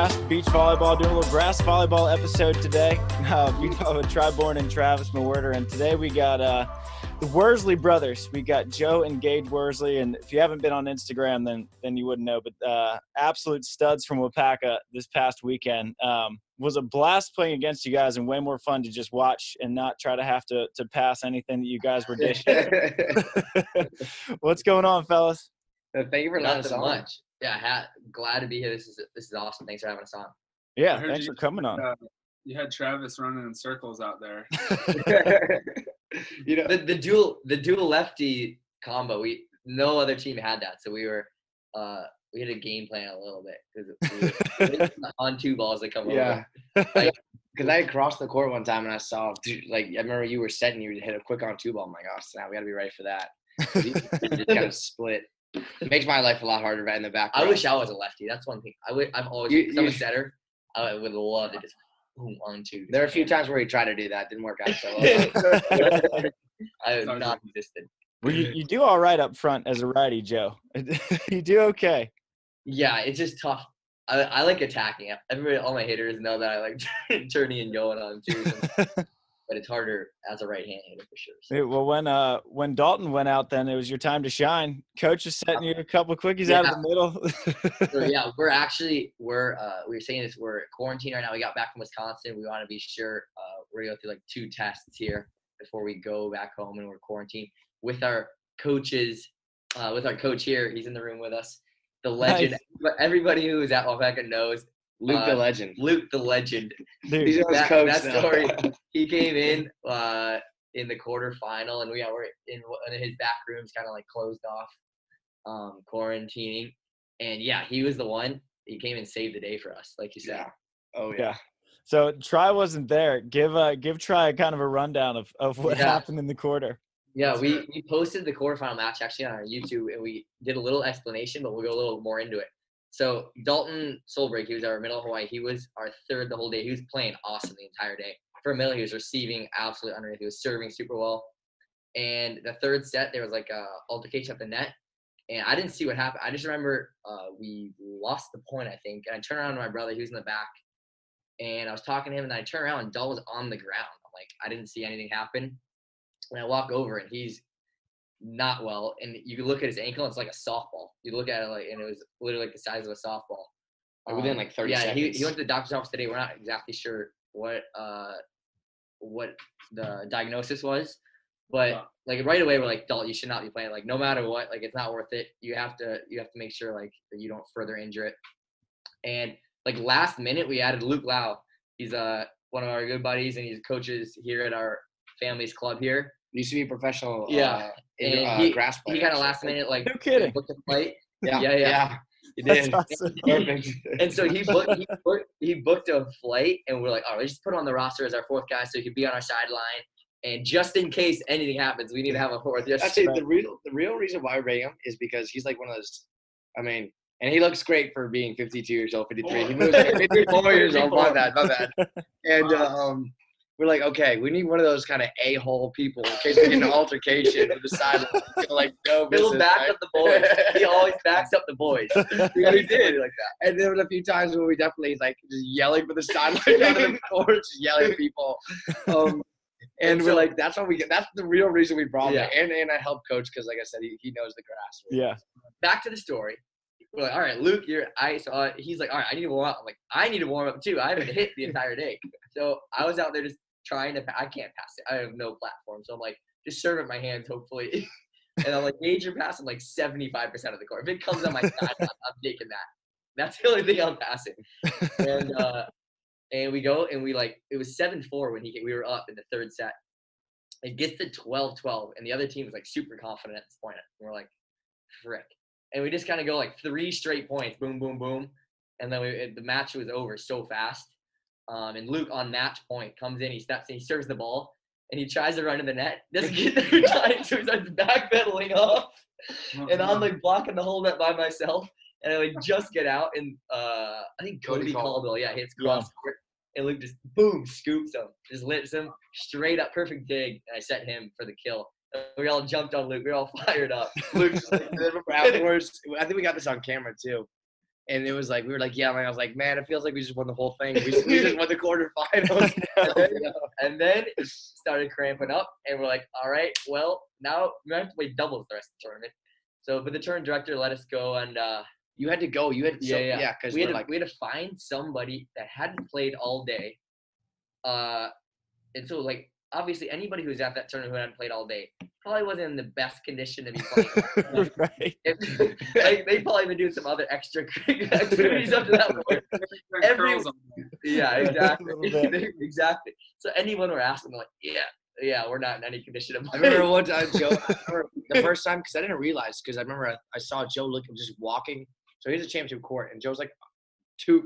SANDCAST beach volleyball, doing a little grass volleyball episode today. Beach volleyball, Bourne and Travis Mewhirter, and today we got the Worsley brothers. We got Joe and Gage Worsley, and if you haven't been on Instagram, then you wouldn't know. But absolute studs from Waupaca this past weekend. Was a blast playing against you guys, and way more fun to just watch and not try to have to pass anything that you guys were dishing. What's going on, fellas? Thank you for letting us on. Much. Yeah, glad to be here. This is awesome. Thanks for having us on. Yeah, thanks for coming on. You had Travis running in circles out there. You know, the dual lefty combo. No other team had that, so we had a game plan a little bit because we were on two balls that come over. Because I crossed the court one time and I saw, I remember you were setting, you hit a quick on two ball. I'm like, oh, now we got to be ready for that. You just kind of split. It makes my life a lot harder right in the back. I wish I was a lefty. That's one thing. I've always, I'm a setter. I would love to just boom on two. There are a few times where we tried to do that. Didn't work out so well. I have not existed. Well, you do all right up front as a righty, Joe. You do okay. Yeah, it's just tough. I like attacking. Everybody, all my haters know that I like turning and going on too. But it's harder as a right-hand hitter for sure. So. Well, when Dalton went out, then it was your time to shine. Coach is setting you a couple of quickies out of the middle. So, yeah, we were saying this. We're quarantined right now. We got back from Wisconsin. We want to be sure we're gonna go through 2 tests here before we go back home, and we're quarantined with our coaches. With our coach here, he's in the room with us. The legend. Nice. Everybody who is at Waupaca knows. Luke the legend. Luke the legend. Dude, that story. He came in the quarterfinal, and we're in one of his back rooms, kind of closed off, quarantining. And yeah, he was the one. He came and saved the day for us, like you said. Yeah. Oh yeah. So Tri wasn't there. Give Tri kind of a rundown of what happened in the quarter. Yeah, we posted the quarterfinal match actually on our YouTube, and we did a little explanation, but we'll go a little more into it. So Dalton Solbrig, he was our middle Hawai'i. He was our third the whole day. He was playing awesome the entire day. For a middle, he was receiving absolutely underneath. He was serving super well. And the third set, there was a altercation at the net, and I didn't see what happened. I just remember we lost the point, I think. And I turned around to my brother. He was in the back, and I was talking to him, and then I turned around, and Dalton was on the ground. I'm like, I didn't see anything happen. And I walk over, and he's not well, and you can look at his ankle, it's like a softball. You look at it and it was literally the size of a softball. Within 30 seconds. Yeah, he went to the doctor's office today. We're not exactly sure what the diagnosis was, but right away we're like, Dalton, you should not be playing. No matter what, it's not worth it. You have to make sure that you don't further injure it. And last minute we added Luke Lau. He's one of our good buddies, and he's coaches here at our family's club here. Used to be a professional grass player. He kind of last minute, no kidding. Booked a flight. Yeah. He did. Awesome. Perfect. And so he booked a flight, and we're like, all right, let's just put him on the roster as our fourth guy so he could be on our sideline. And just in case anything happens, we need to have a fourth. Actually, the real reason why we bring him is because he's one of those. I mean, and he looks great for being 52 years old, 53. He moves 54 years old. My bad. And we're like, okay, we need one of those kind of a-hole people in case we get an altercation on the sideline. No business. He'll back up the boys. He always backs up the boys. Yeah, he did like that. And there was a few times where we definitely just yelling for the sideline out of the court, just yelling at people. And we're like, that's the real reason we brought him. And I help coach because, like I said, he knows the grass. Yeah. Back to the story. We're like, all right, Luke, he's like, all right, I need to warm up. I'm like, I need to warm up too. I haven't hit the entire day. So I was out there just trying to – I can't pass it. I have no platform. So I'm like, just serve it in my hands, hopefully. And I'm like, Gage, you're passing 75% of the court. If it comes on my side, I'm taking that. That's the only thing I'm passing. And we go, and it was 7-4 when we were up in the third set. It gets to 12-12, and the other team was super confident at this point. And we're like, frick. And we just kind of go 3 straight points, boom, boom, boom. And then the match was over so fast. And Luke on match point comes in, he steps in, he serves the ball, and he tries to run to the net. Doesn't get there in time, so he starts backpedaling off. And I'm blocking the whole net by myself. And I just get out, and I think Cody Caldwell, hits cross court. And Luke just, boom, scoops him. Just lifts him, straight up, perfect dig. And I set him for the kill. We all jumped on Luke. We were all fired up. Luke, afterwards, I think we got this on camera too. And it was like, we were like, yeah, I was like, man, it feels like we just won the whole thing. We just won the quarterfinals. And then it started cramping up, and we're like, all right, well, now we have to play doubles the rest of the tournament. So, but the tournament director let us go, and you had to go. You had because we had to find somebody that hadn't played all day. And so, like, obviously, anybody who's at that tournament who hadn't played all day probably wasn't in the best condition to be playing. Right. Like, they probably been doing some other extra activities up to that point. Exactly. Exactly. So anyone we're asking, like, yeah, we're not in any condition of I remember one time, Joe, the first time, because I didn't realize, because I remember I saw Joe just walking. So here's a championship court, and Joe's like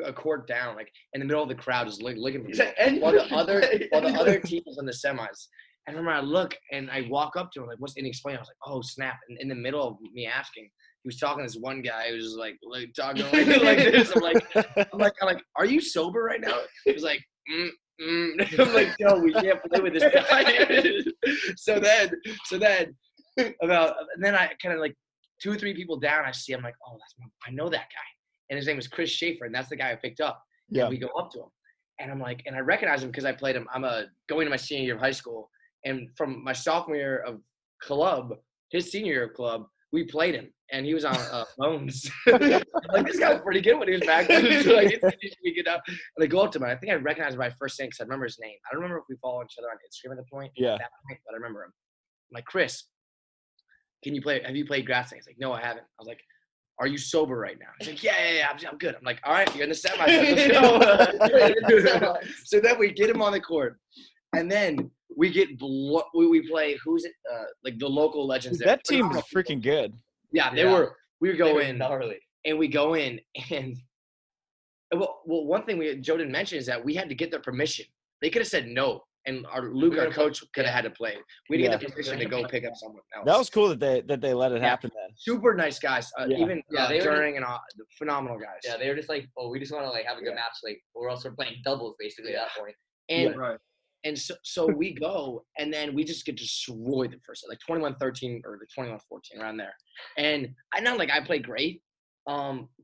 a court down, like in the middle of the crowd, just looking for me. While the other team was on the semis. I remember I look and I walk up to him, like, what's in explain? I was like, oh snap! And in the middle of me asking, he was talking to this one guy who was just like talking like this. I'm like, are you sober right now? He was like, I'm like, no, we can't play with this guy. so then I kind of like 2 or 3 people down, I see, I'm like, oh, I know that guy. And his name was Chris Schaefer, and that's the guy I picked up. Yeah. And we go up to him. And I'm like, and I recognize him because I played him. I'm going to my senior year of high school. And from my sophomore year of club, his senior year of club, we played him. And he was on loans. Like, this guy was pretty good when he was back then. So like, we get up. And I go up to him. And I think I recognize him by first name because I remember his name. I don't remember if we follow each other on Instagram at the point. Yeah. At that point, but I remember him. I'm like, Chris, have you played grass tennis? He's like, no, I haven't. I was like, are you sober right now? He's like, yeah, I'm good. I'm like, all right, you're in the semis. Let's go. So then we get him on the court, and then we we play, who's it? Like the local legends. That team is freaking good. Yeah, they were. We go in, gnarly. and we go in, and well, one thing Joe didn't mention is that we had to get their permission. They could have said no. And our coach, could have had to play. We didn't get the permission to go pick up someone else. That was cool that they let it happen then. Super nice guys. Even during and phenomenal guys. Yeah, they were just like, oh, we just want to like have a good match. Like we're also playing doubles basically at that point. And so we go, and then we just get destroyed the first set, like 21-13 or like 21-14 around there. And I played great.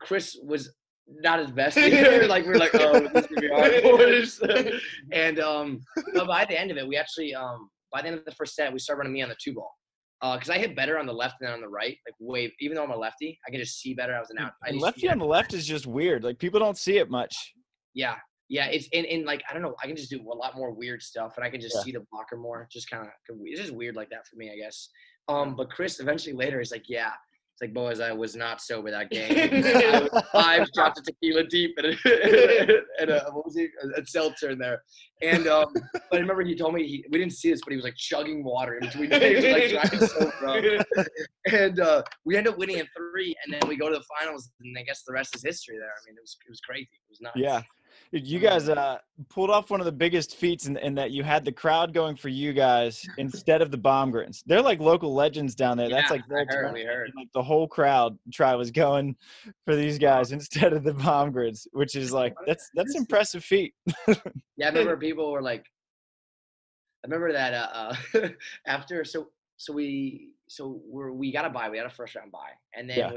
Chris was not his best either. Like we're like, oh, this is gonna be hard boys. And but by the end of it, we actually by the end of the first set, we started running me on the 2-ball. Because I hit better on the left than on the right. Like even though I'm a lefty, I can just see better. I was an out. Lefty on the left is just weird. Like people don't see it much. Yeah. It's in like, I don't know. I can just do a lot more weird stuff, and I can just see the blocker more. Just kind of, it's just weird like that for me, I guess. But Chris eventually later is like, yeah. It's like, boys, I was not sober that game. I was 5 shots of tequila deep and what was he? A seltzer in there. And but I remember he told me we didn't see this, but he was like chugging water in between games, like trying so drunk. And we end up winning in 3, and then we go to the finals, and I guess the rest is history there. I mean, it was crazy. It was nuts. Yeah. You guys pulled off one of the biggest feats in that you had the crowd going for you guys instead of the Baumgrens. They're like local legends down there. That's like their turn. Like the whole crowd was going for these guys instead of the Baumgrens, which is like that's impressive feat. Yeah, I remember people were like, I remember that after we got a bye. We had a first round bye, and then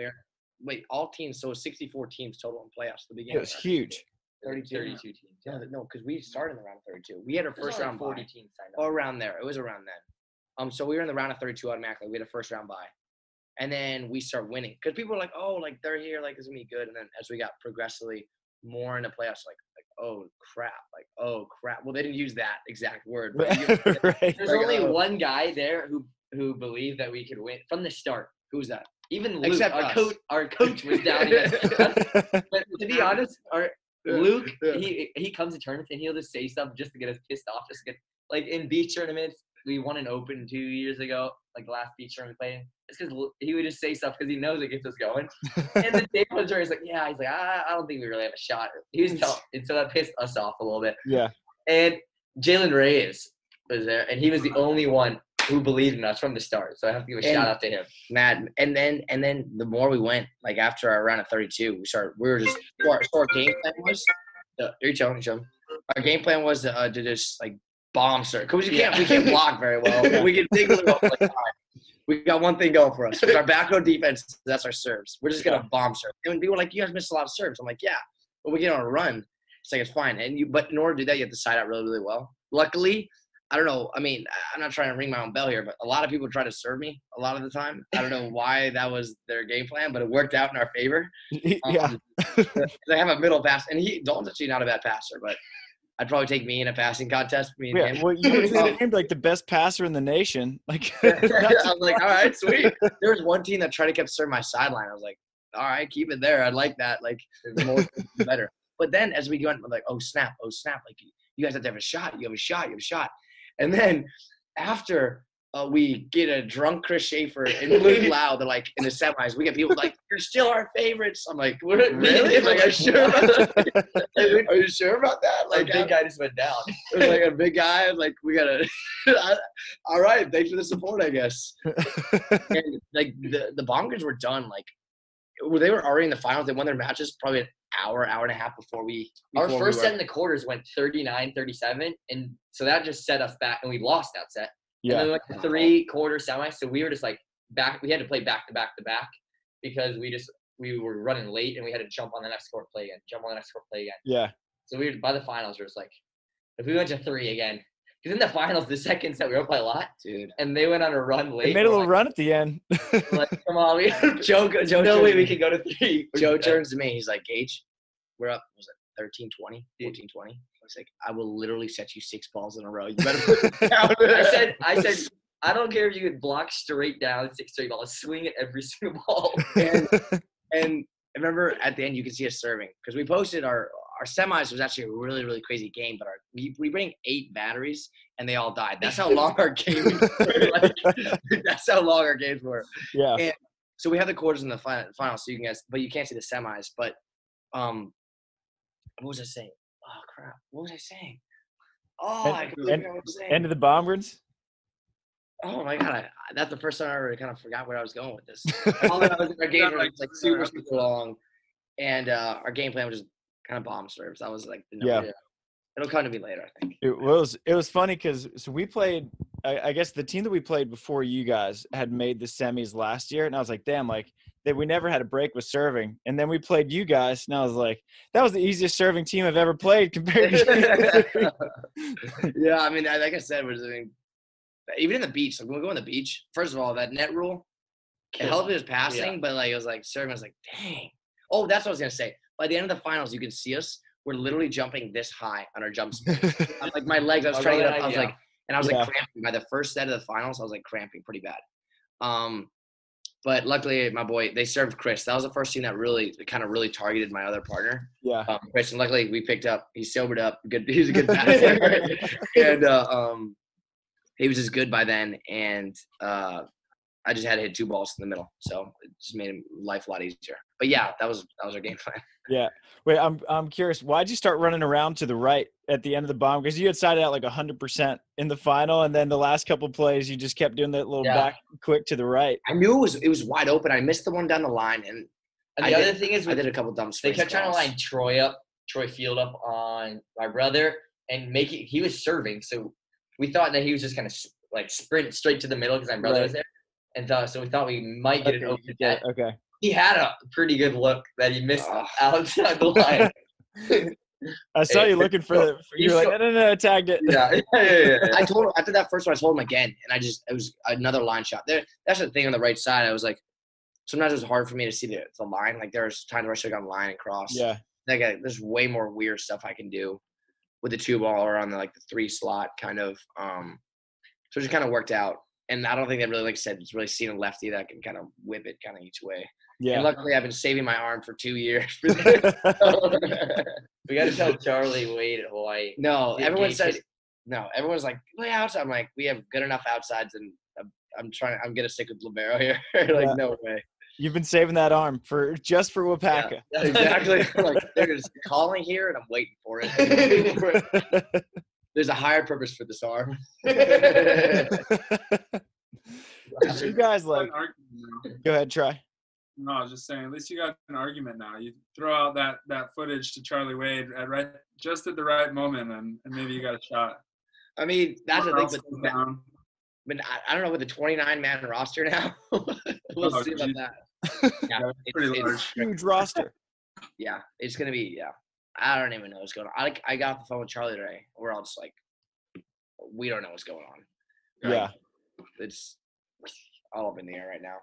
all teams. So 64 teams total in playoffs at the beginning. It was huge. 32 teams. Yeah, no, because we started in the round of 32. We had our first round 40 bye. teams signed up. Oh, around there. It was around then. So we were in the round of 32 automatically. We had a first round bye. And then we start winning. Because people were like, oh, like they're here, like it's going to be good. And then as we got progressively more into playoffs, like oh crap. Well, they didn't use that exact word. But right. There's only one guy there who believed that we could win from the start. Who's that? Even Luke, our coach was down here. But to be honest, Luke, he comes to tournaments and he'll just say stuff just to get us pissed off. Just to get like in beach tournaments, we won an Open 2 years ago, like the last beach tournament we played. It's because he would just say stuff because he knows it gets us going. And the day was he's like, yeah, he's like, I don't think we really have a shot. He was telling, and so that pissed us off a little bit. Yeah. And Jalen Reyes was there, and he was the only one who believed in us from the start. So I have to give a shout out to him. Mad. And then the more we went, like after our round of 32, our game plan was our game plan was to just like bomb search. Because we can't block very well. We can dig a little like we got one thing going for us. With our back row defense, that's our serves. We're just going to bomb serve. And people are like, you guys missed a lot of serves. I'm like, yeah. But we get on a run. It's like, it's fine. But in order to do that, you have to side out really, really well. Luckily, I don't know. I mean, I'm not trying to ring my own bell here, but a lot of people try to serve me a lot of the time. I don't know why that was their game plan, but it worked out in our favor. Yeah. They have a middle pass, and Dalton's actually not a bad passer, but I'd probably take me in a passing contest. Me and him. Well, you were named like the best passer in the nation. Like, I was like, all right, sweet. There was one team that tried to keep serving my sideline. I was like, all right, keep it there. I like that. Like, the more better. But then as we go on, I'm like, oh snap. Like, you guys have to have a shot. You have a shot. And then after we get a drunk Chris Schaefer and Luke Lau, they're like in the semis, we get people like, you're still our favorites. I'm like, what? Really? Like, are you sure about that? Are you sure about that? Like, the big guy just went down. It was like a big guy. I was like, we gotta. All right, thanks for the support, I guess. And like the Bombers were done. Like, they were already in the finals. They won their matches probably an hour and a half before we. Our first set in the quarters went 39-37, and so that just set us back, and we lost that set. Yeah. And then we went to 3-quarter semis, so we were just like back. We had to play back to back because we were running late, and we had to jump on the next court, play again. Yeah. So we were by the finals. It was like, if we went to 3 again, because in the finals, the second set we were playing a lot, dude, and they went on a run late. They made a little run at the end. Like, come on, Joe. No way we can go to 3. Joe turns to me. He's like, Gage, we're up. Was it 13-20, 14-20? I was like, I will literally set you 6 balls in a row. You better put it down. I said, I don't care if you could block straight down 6 straight balls. Swing at every single ball. And I remember at the end, you can see us serving because we posted our semis was actually a really, really crazy game, but we bring 8 batteries and they all died. That's how long our games were. That's how long our games were. Yeah. And so we have the quarters in the final, so you can guess, but you can't see the semis. But what was I saying? Oh crap! What was I saying? Oh, I completely forgot what I was saying. End of the Bombers. Oh my god! That's the first time I ever kind of forgot where I was going with this. All that was our game was like super long, and our game plan was just kind of bomb serves. That was like the number. Yeah. It'll come to me later, I think. It was funny because we played. I guess the team that we played before you guys had made the semis last year, and I was like, damn, like we never had a break with serving. And then we played you guys, and I was like, that was the easiest serving team I've ever played compared to. Yeah, I mean, like I said, even in the beach, like when we go on the beach, first of all, that net rule, it helped us passing, but like it was like serving. I was like, dang. Oh, that's what I was gonna say. By the end of the finals, you can see us. We're literally jumping this high on our jump spin. I'm like my legs. I was trying to get up. I was like cramping. By the first set of the finals, I was like cramping pretty bad. But luckily, my boy, they served Chris. That was the first team that really targeted my other partner. Yeah. Chris, and luckily we picked up. He sobered up. Good. He was a good passer, and he was just good by then. And I just had to hit 2 balls in the middle, so it just made life a lot easier. But yeah, that was our game plan. Yeah. Wait, I'm curious. Why'd you start running around to the right at the end of the bomb? Because you had sided out like 100% in the final, and then the last couple of plays, you just kept doing that little back quick to the right. I knew it was wide open. I missed the one down the line, and the other thing is I did a couple dumb they kept trying to line Troy Field up on my brother, and he was serving, so we thought that he was just gonna like sprint straight to the middle because my brother was there, and so we thought we might get an open net. Okay. He had a pretty good look that he missed outside the line. I saw you looking for the. You were like, no, I tagged it. Yeah. I told him after that first one, I told him again, and it was another line shot. That's the thing on the right side. I was like, sometimes it was hard for me to see the line. Like there's times where I should have gone line and cross. Yeah. Like there's way more weird stuff I can do with the 2 ball or on the 3 slot kind of. So it just kind of worked out. And I don't think that really, like I said, it's really seen a lefty that can kind of whip it kind of each way. Yeah. And luckily, I've been saving my arm for 2 years. We got to tell Charlie Wade at Hawaii. No, everyone says no. Everyone's like, play outside. I'm like, we have good enough outsides, and I'm gonna stick with libero here. No way. You've been saving that arm just for Waupaca. Yeah, exactly. Like they're just calling here, and I'm waiting for it. There's a higher purpose for this arm. You guys go ahead, try. No, I was just saying, at least you got an argument now. You throw out that footage to Charlie Wade just at the right moment, and maybe you got a shot. I mean, that's the thing. but I don't know, with the 29-man roster now. We'll see about that. Yeah, Pretty large. Huge roster. Yeah, it's gonna be. Yeah, I don't even know what's going on. I got off the phone with Charlie today. We're all just like, we don't know what's going on. Yeah. It's all up in the air right now.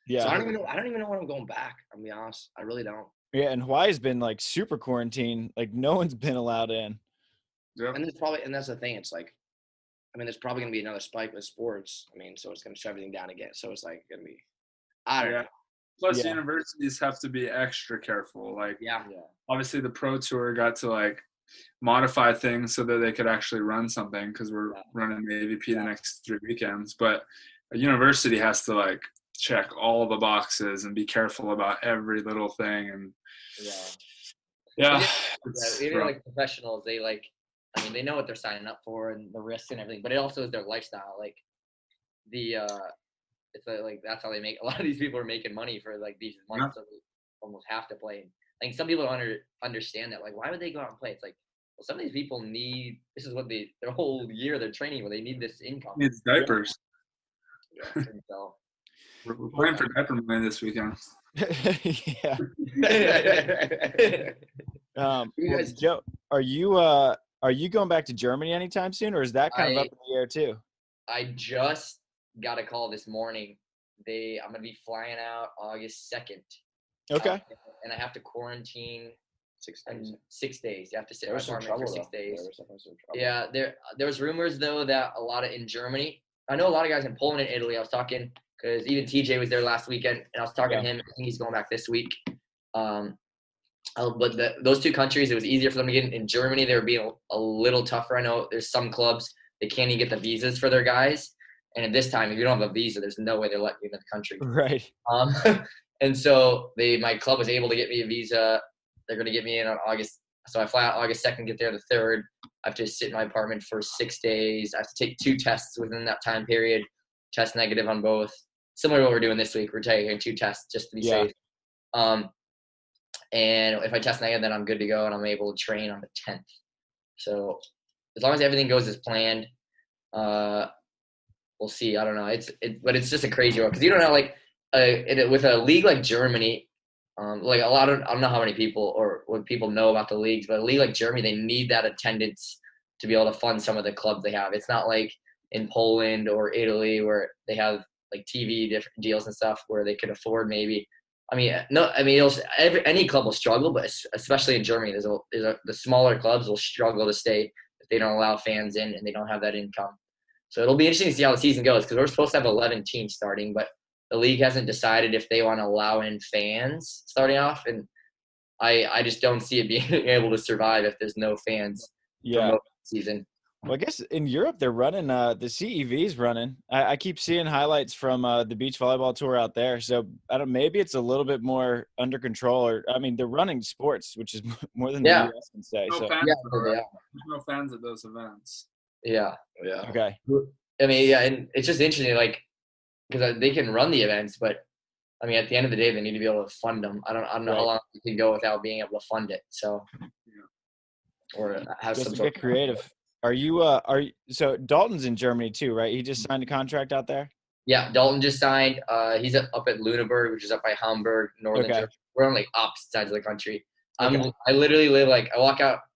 Yeah. So I don't even know when I'm going back. I'll be honest. I really don't. Yeah, and Hawaii's been like super quarantined. Like no one's been allowed in. Yep. And that's the thing. It's like, I mean, there's probably gonna be another spike with sports. I mean, so it's gonna shut everything down again. So it's like gonna be, I don't know. Plus, Yeah. universities have to be extra careful. Like, Yeah. obviously, the pro tour got to like modify things so that they could actually run something because we're running the AVP the next 3 weekends. But a university has to like check all the boxes and be careful about every little thing. And even like professionals, they like, I mean, they know what they're signing up for and the risks and everything, but it also is their lifestyle. Like it's like that's how they make. A lot of these people are making money for like these months that they almost have to play. Like some people don't understand that. Like, why would they go out and play? It's like, well, some of these people need. This is what their whole year they're training where they need this income. It's diapers. Yeah, so. We're playing for diaper money this weekend. Yeah. You guys, Joe, are you going back to Germany anytime soon, or is that kind of up in the air too? I just got a call this morning. I'm gonna be flying out August 2nd. Okay. And I have to quarantine 6 days. 6 days. You have to sit in There my was some apartment trouble for 6 days. Yeah. Yeah, there was rumors though that a lot of in Germany. I know a lot of guys in Poland and Italy. I was talking because even TJ was there last weekend, and I was talking to him. I think he's going back this week. But those two countries, it was easier for them to get in Germany. They were being a little tougher. I know there's some clubs they can't even get the visas for their guys, and at this time, if you don't have a visa, there's no way they're letting you into the country. Right. And so my club was able to get me a visa. They're going to get me in on August. So I fly out August 2nd, get there the 3rd. I have to sit in my apartment for 6 days. I have to take 2 tests within that time period, test negative on both. Similar to what we're doing this week. We're taking 2 tests just to be safe. And if I test negative, then I'm good to go, and I'm able to train on the 10th. So as long as everything goes as planned, we'll see. I don't know. But it's just a crazy one because you don't know, like, with a league like Germany, like I don't know how many people or what people know about the leagues, but a league like Germany, they need that attendance to be able to fund some of the clubs they have. It's not like in Poland or Italy where they have like TV different deals and stuff where they could afford maybe. Any club will struggle, but especially in Germany, the smaller clubs will struggle to stay if they don't allow fans in and they don't have that income. So it'll be interesting to see how the season goes because we're supposed to have 11 teams starting, but the league hasn't decided if they want to allow in fans starting off, and I just don't see it being able to survive if there's no fans for most of the season. Well, I guess in Europe they're running the CEV's running. I keep seeing highlights from the beach volleyball tour out there. So maybe it's a little bit more under control. Or I mean, they're running sports, which is more than the US can say. There's no fans at those events. Yeah. Okay. I mean, and it's just interesting, like, because they can run the events, but I mean, at the end of the day, they need to be able to fund them. I don't know how long you can go without being able to fund it. So, or have some sort of creative. So Dalton's in Germany too, right? He just signed a contract out there. Yeah, Dalton just signed. He's up at Lüneburg, which is up by Hamburg, northern Germany. We're on like opposite sides of the country. I literally live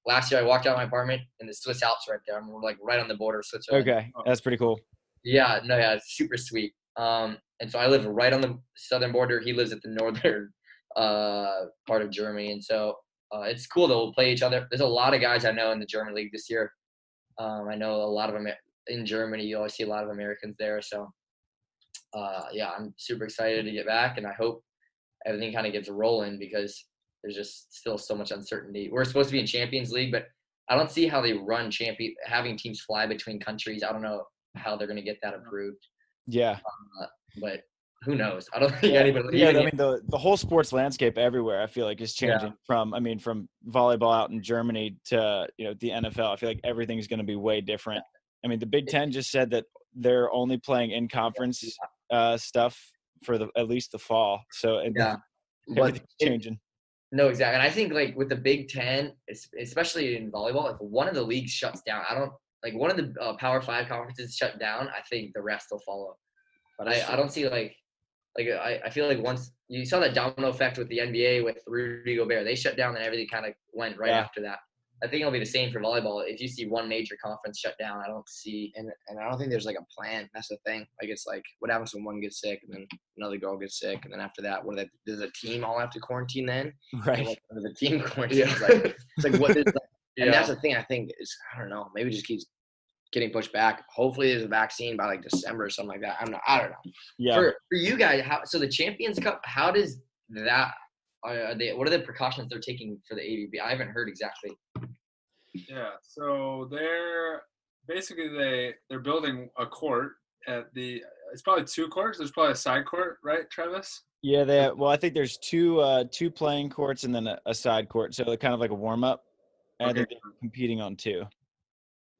last year I walked out of my apartment in the Swiss Alps right there. I'm like right on the border of Switzerland. Okay, that's pretty cool. Yeah, it's super sweet. And so I live right on the southern border. He lives at the northern part of Germany, and so it's cool that we'll play each other. There's a lot of guys I know in the German league this year. I know a lot of them in Germany. You always see a lot of Americans there. So, I'm super excited to get back, and I hope everything kind of gets rolling because there's just still so much uncertainty. We're supposed to be in Champions League, but I don't see how they run having teams fly between countries. I don't know how they're going to get that approved. Yeah. But who knows? I don't think anybody. Yeah, I mean the whole sports landscape everywhere I feel like is changing from volleyball out in Germany to the NFL. I feel like everything's going to be way different. I mean the Big Ten just said that they're only playing in conference stuff for at least the fall. So everything's changing. No, exactly. And I think like with the Big Ten, especially in volleyball, if one of the leagues shuts down, like one of the Power 5 conferences shut down, I think the rest will follow. But I don't see I feel like once you saw that domino effect with the NBA with Rudy Gobert, they shut down and everything kind of went right after that. I think it'll be the same for volleyball. If you see one major conference shut down, I don't see. And I don't think there's like a plan. That's the thing. Like it's like what happens when one gets sick and then another girl gets sick and then after that, does the team all have to quarantine then? Right. And the team quarantine. It's like what is that? And that's the thing. I think is I don't know. Maybe it just keeps getting pushed back. Hopefully, there's a vaccine by like December or something like that. I don't know. Yeah. For you guys, so the Champions Cup, how does that? What are the precautions they're taking for the AVP? I haven't heard exactly. Yeah, so they're building a court at the. It's probably 2 courts. There's probably a side court, right, Travis? Yeah, I think there's two playing courts and then a side court, so they're kind of like a warm up. And I think they're competing on 2.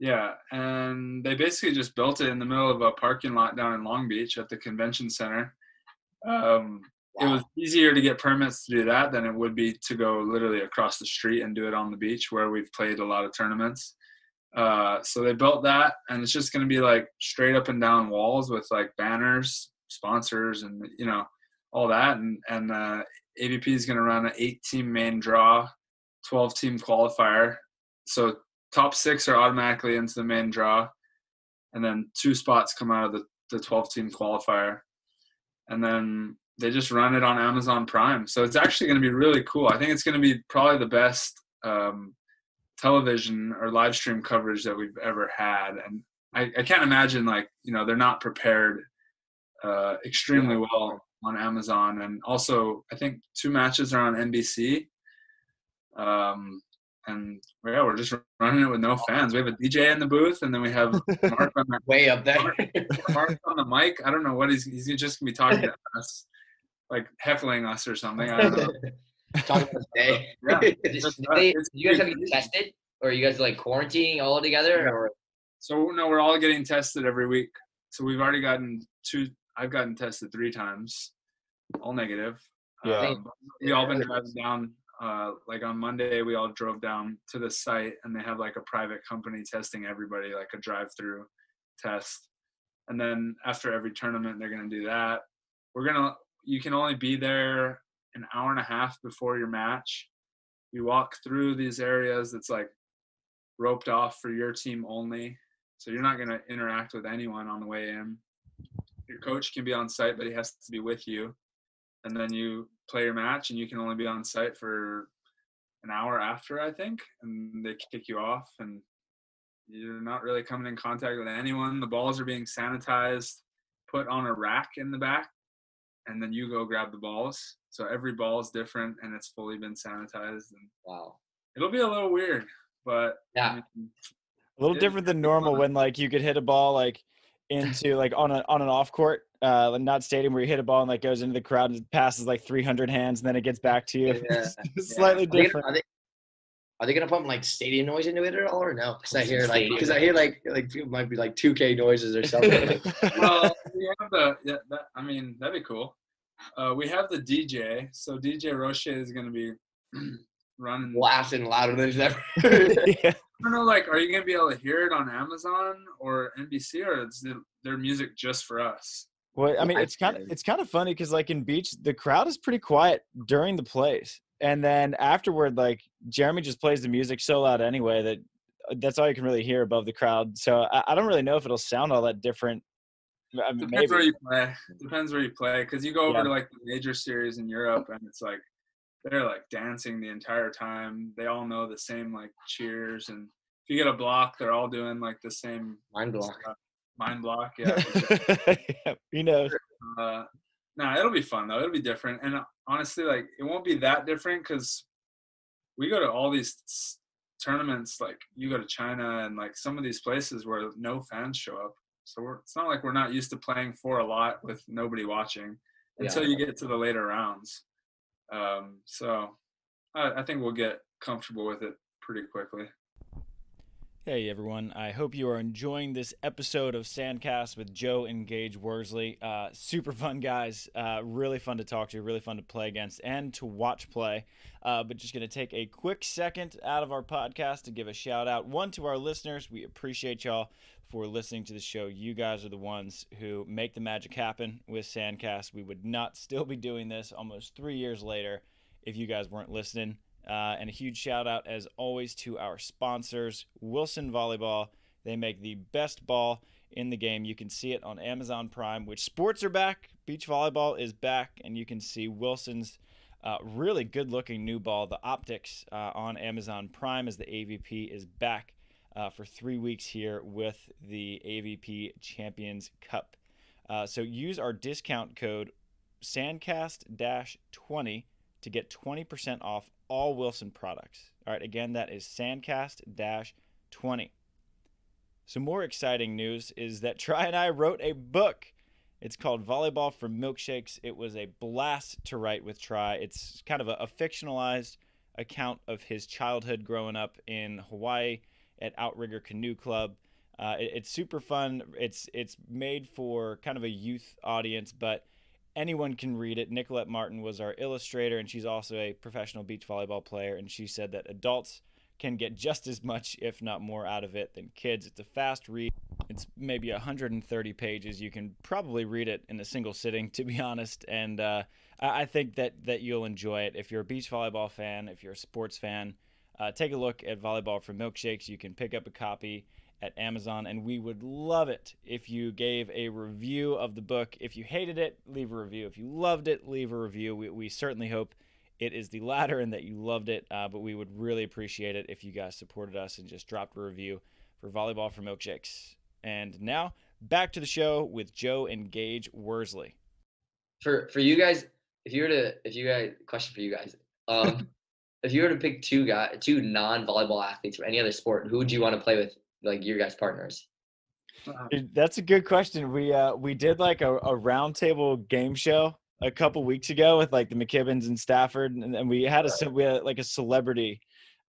Yeah, and they basically just built it in the middle of a parking lot down in Long Beach at the convention center. It was easier to get permits to do that than it would be to go literally across the street and do it on the beach where we've played a lot of tournaments. So they built that, and it's just going to be like straight up and down walls with like banners, sponsors, and all that. And AVP is going to run an 8-team main draw, 12-team qualifier. So top 6 are automatically into the main draw, and then 2 spots come out of the 12-team qualifier. And then they just run it on Amazon Prime. So it's actually going to be really cool. I think it's going to be probably the best television or live stream coverage that we've ever had. And I can't imagine, they're not prepared extremely well on Amazon. And also, I think 2 matches are on NBC. And we're just running it with no fans. We have a DJ in the booth, and then we have Mark on the way up there. Mark on the mic. I don't know what he's just gonna be talking to us, like heckling us or something. I don't know. Talking about day. Yeah. Do you guys have to get tested, or are you guys like quarantining all together? Yeah. Or So no, we're all getting tested every week. So we've already gotten 2. I've gotten tested 3 times, all negative. Yeah. We all been driving down. Like on Monday, we all drove down to the site, and they have like a private company testing everybody, like a drive-through test. And then after every tournament, they're going to do that. You can only be there an hour and a half before your match. You walk through these areas that's like roped off for your team only. So you're not going to interact with anyone on the way in. Your coach can be on site, but he has to be with you. And then you play your match, and you can only be on site for an hour after, I think, and they kick you off, and you're not really coming in contact with anyone. The balls are being sanitized, put on a rack in the back, and then you go grab the balls. So every ball is different, and it's fully been sanitized. And wow, it'll be a little weird, but yeah, a little different than normal when you could hit a ball into on an off court, not stadium, where you hit a ball and goes into the crowd and passes 300 hands and then it gets back to you. Yeah. Slightly different. Are they gonna put stadium noise into it at all, or no? Because I hear people might be 2K noises or something. Well, we have that'd be cool. We have the DJ, so DJ Roche is gonna be running, blasting louder than it's ever. Yeah. I don't know, are you gonna be able to hear it on Amazon or NBC, or is their music just for us? Well, I mean, it's kind of funny because in beach, the crowd is pretty quiet during the plays, and then afterward, Jeremy just plays the music so loud anyway that's all you can really hear above the crowd. So I don't really know if it'll sound all that different. I mean, Depends where you play. Depends where you play, because you go over to the major series in Europe, and it's they're dancing the entire time. They all know the same cheers, and if you get a block, they're all doing the same mind block. Mind block, yeah. Who knows? It'll be fun though. It'll be different, and honestly, it won't be that different because we go to all these tournaments. You go to China and some of these places where no fans show up. So it's not like we're not used to playing for a lot with nobody watching until you get to the later rounds. So I think we'll get comfortable with it pretty quickly. Hey everyone, I hope you are enjoying this episode of SANDCAST with Joe and Gage Worsley. Super fun guys, really fun to talk to, really fun to play against and to watch play. But just going to take a quick second out of our podcast to give a shout out, one, to our listeners. We appreciate y'all for listening to the show. You guys are the ones who make the magic happen with SANDCAST. We would not still be doing this almost 3 years later if you guys weren't listening. And a huge shout out, as always, to our sponsors, Wilson Volleyball. They make the best ball in the game. You can see it on Amazon Prime, which sports are back. Beach volleyball is back, and you can see Wilson's really good-looking new ball, the Optics, on Amazon Prime, as the AVP is back for 3 weeks here with the AVP Champions Cup. So use our discount code SANDCAST-20 to get 20% off all Wilson products. All right, again, that is SANDCAST-20. Some more exciting news is that Tri and I wrote a book. It's called Volleyball for Milkshakes. It was a blast to write with Tri. It's kind of a fictionalized account of his childhood growing up in Hawaii at Outrigger Canoe Club. It's super fun. It's made for kind of a youth audience, but anyone can read it. Nicolette Martin was our illustrator, and she's also a professional beach volleyball player, and she said that adults can get just as much, if not more, out of it than kids. It's a fast read. It's maybe 130 pages. You can probably read it in a single sitting, to be honest, and I think that you'll enjoy it. If you're a beach volleyball fan, if you're a sports fan, take a look at Volleyball for Milkshakes. You can pick up a copy at Amazon, and we would love it if you gave a review of the book. If you hated it, leave a review. If you loved it, leave a review. We certainly hope it is the latter and that you loved it, but we would really appreciate it if you guys supported us and just dropped a review for Volleyball for Milkshakes. And now, back to the show with Joe and Gage Worsley. For you guys, question for you guys. If you were to pick two non-volleyball athletes from any other sport, who would you want to play with, like your guys' partners? That's a good question. We did like a roundtable game show a couple weeks ago with like the McKibbins and Stafford, and we had like a celebrity